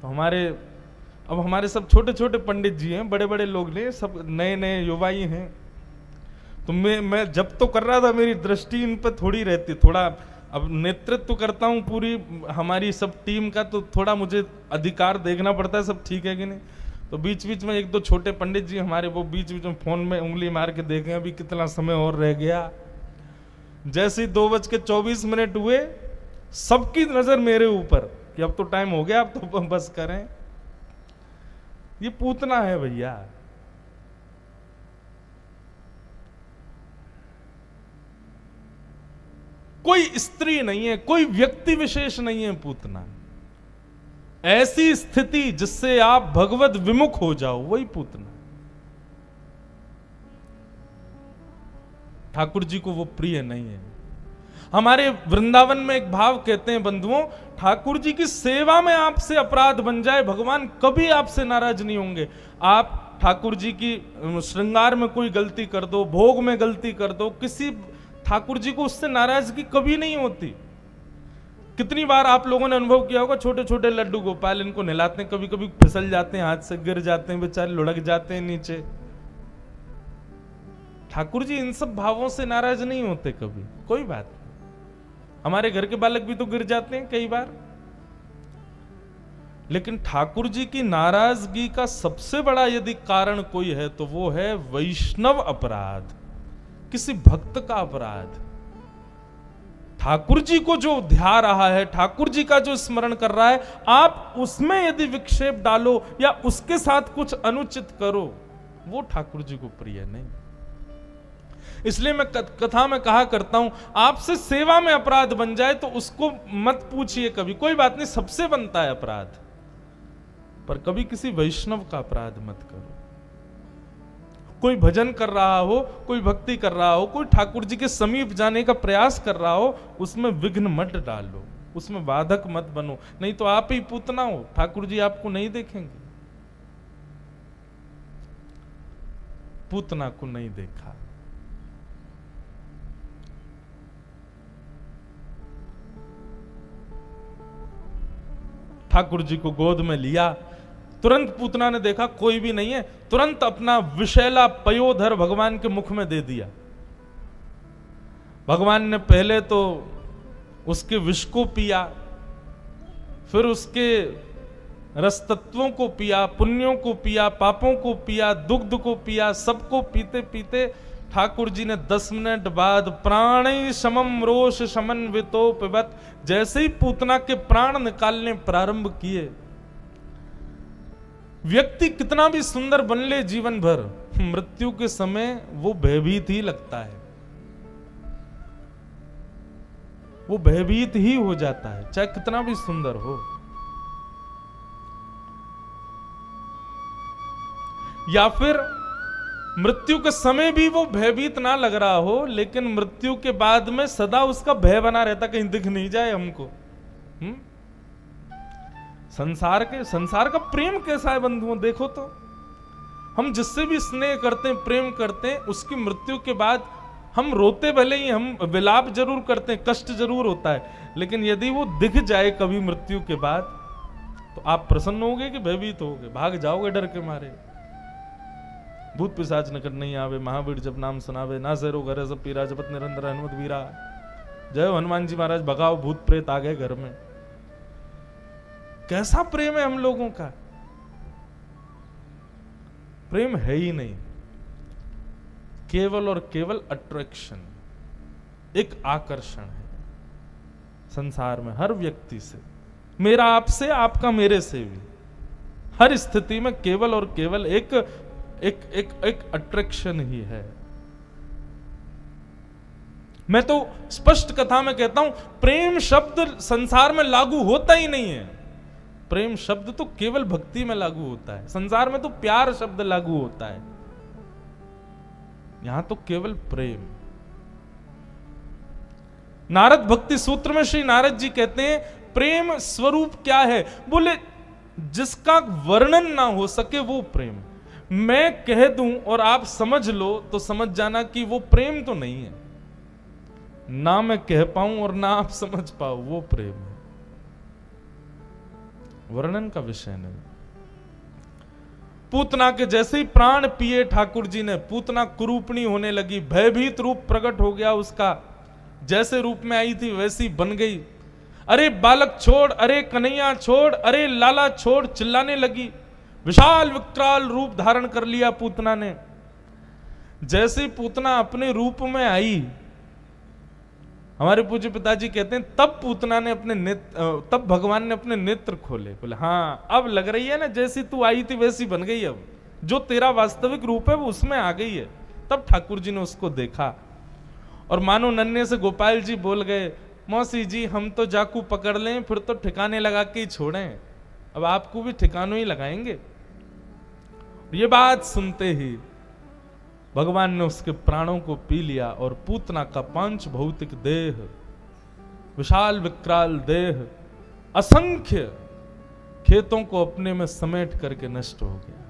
तो हमारे सब छोटे छोटे पंडित जी हैं, बड़े बड़े लोग नहीं, सब नए नए युवा ही हैं। तो मैं जब तो कर रहा था, मेरी दृष्टि इन पर थोड़ी रहती, थोड़ा अब नेतृत्व करता हूं पूरी हमारी सब टीम का, तो थोड़ा मुझे अधिकार देखना पड़ता है सब ठीक है कि नहीं। तो बीच बीच में 1-2 छोटे पंडित जी हमारे, वो बीच बीच में फोन में उंगली मार के देखें अभी कितना समय और रह गया। जैसे ही 2:24 हुए, सबकी नजर मेरे ऊपर कि अब तो टाइम हो गया, अब तो बस करें। ये पूतना है भैया। कोई स्त्री नहीं है, कोई व्यक्ति विशेष नहीं है पूतना। ऐसी स्थिति जिससे आप भगवत विमुख हो जाओ, वही पूतना। ठाकुर जी को वो प्रिय नहीं है। हमारे वृंदावन में एक भाव कहते हैं बंधुओं, ठाकुर जी की सेवा में आपसे अपराध बन जाए, भगवान कभी आपसे नाराज नहीं होंगे। आप ठाकुर जी की श्रृंगार में कोई गलती कर दो, भोग में गलती कर दो, किसी ठाकुर जी को उससे नाराजगी कभी नहीं होती। कितनी बार आप लोगों ने अनुभव किया होगा, छोटे छोटे लड्डू गोपाल इनको नहलाते हैं, कभी कभी फिसल जाते हैं, हाथ से गिर जाते हैं, बेचारे लुढ़क जाते हैं नीचे। ठाकुर जी इन सब भावों से नाराज नहीं होते कभी, कोई बात नहीं। हमारे घर के बालक भी तो गिर जाते हैं कई बार। लेकिन ठाकुर जी की नाराजगी का सबसे बड़ा यदि कारण कोई है तो वो है वैष्णव अपराध, किसी भक्त का अपराध। ठाकुर जी को जो ध्या रहा है, ठाकुर जी का जो स्मरण कर रहा है, आप उसमें यदि विक्षेप डालो या उसके साथ कुछ अनुचित करो, वो ठाकुर जी को प्रिय नहीं। इसलिए मैं कथा में कहा करता हूं, आपसे सेवा में अपराध बन जाए तो उसको मत पूछिए कभी, कोई बात नहीं, सबसे बनता है अपराध, पर कभी किसी वैष्णव का अपराध मत करो। कोई भजन कर रहा हो, कोई भक्ति कर रहा हो, कोई ठाकुर जी के समीप जाने का प्रयास कर रहा हो, उसमें विघ्न मत डालो, उसमें बाधक मत बनो, नहीं तो आप ही पूतना हो, ठाकुर जी आपको नहीं देखेंगे। पूतना को नहीं देखा। ठाकुर जी को गोद में लिया, तुरंत पूतना ने देखा कोई भी नहीं है, तुरंत अपना विषैला पयोधर भगवान के मुख में दे दिया। भगवान ने पहले तो उसके विष को पिया, फिर उसके रस तत्वों को पिया, पुण्यों को पिया, पापों को पिया, दुग्ध को पिया। सबको पीते पीते ठाकुर जी ने 10 मिनट बाद प्राणी समम रोष समन्वितो पिबत, जैसे ही पूतना के प्राण निकालने प्रारंभ किए, व्यक्ति कितना भी सुंदर बन ले जीवन भर, मृत्यु के समय वो भयभीत ही लगता है, वो भयभीत ही हो जाता है, चाहे कितना भी सुंदर हो। या फिर मृत्यु के समय भी वो भयभीत ना लग रहा हो, लेकिन मृत्यु के बाद में सदा उसका भय बना रहता, कहीं दिख नहीं जाए हमको। संसार का प्रेम कैसा है बंधुओं, देखो तो। हम जिससे भी स्नेह करते हैं, प्रेम करते हैं, उसकी मृत्यु के बाद हम रोते भले ही, हम विलाप जरूर करते हैं, कष्ट जरूर होता है, लेकिन यदि वो दिख जाए कभी मृत्यु के बाद, तो आप प्रसन्न होगे कि भयभीत होगे, भाग जाओगे डर के मारे। भूत पिशाच निकट नहीं आवे, महावीर जब नाम सुनावे, ना सेरो घरे सब पीरा, जपत निरंतर हनुमत वीरा। जय हो हनुमान जी महाराज, भगाओ भूत प्रेत आ गए घर में। कैसा प्रेम है हम लोगों का, प्रेम है ही नहीं, केवल और केवल अट्रैक्शन, एक आकर्षण है संसार में हर व्यक्ति से, मेरा आपसे, आपका मेरे से भी। हर स्थिति में केवल और केवल एक एक एक एक अट्रैक्शन ही है। मैं तो स्पष्ट कथा में कहता हूं, प्रेम शब्द संसार में लागू होता ही नहीं है। प्रेम शब्द तो केवल भक्ति में लागू होता है। संसार में तो प्यार शब्द लागू होता है, यहां तो केवल प्रेम। नारद भक्ति सूत्र में श्री नारद जी कहते हैं, प्रेम स्वरूप क्या है? बोले जिसका वर्णन ना हो सके वो प्रेम। मैं कह दूं और आप समझ लो तो समझ जाना कि वो प्रेम तो नहीं है। ना मैं कह पाऊं और ना आप समझ पाओ, वो प्रेम है, वर्णन का विषय नहीं। पूतना के जैसे ही प्राण पिए ठाकुर जी ने, पूतना कुरूपणी होने लगी, भयभीत रूप प्रकट हो गया उसका, जैसे रूप में आई थी वैसी बन गई। अरे बालक छोड़, अरे कन्हैया छोड़, अरे लाला छोड़, चिल्लाने लगी। विशाल विकराल रूप धारण कर लिया पूतना ने। जैसे पूतना अपने रूप में आई, हमारे पूज्य पिताजी कहते हैं, तब पूतना ने अपने नेत्र, तब भगवान ने अपने नेत्र खोले। बोले हाँ अब लग रही है ना, जैसी तू आई थी वैसी बन गई, अब जो तेरा वास्तविक रूप है वो उसमें आ गई है। तब ठाकुर जी ने उसको देखा और मानो नन्हे से गोपाल जी बोल गए, मौसी जी हम तो जाकू पकड़ लें, फिर तो ठिकाने लगा के ही छोड़ें, अब आपको भी ठिकानों ही लगाएंगे। ये बात सुनते ही भगवान ने उसके प्राणों को पी लिया और पूतना का पांच भौतिक देह, विशाल विकराल देह, असंख्य खेतों को अपने में समेट करके नष्ट हो गया।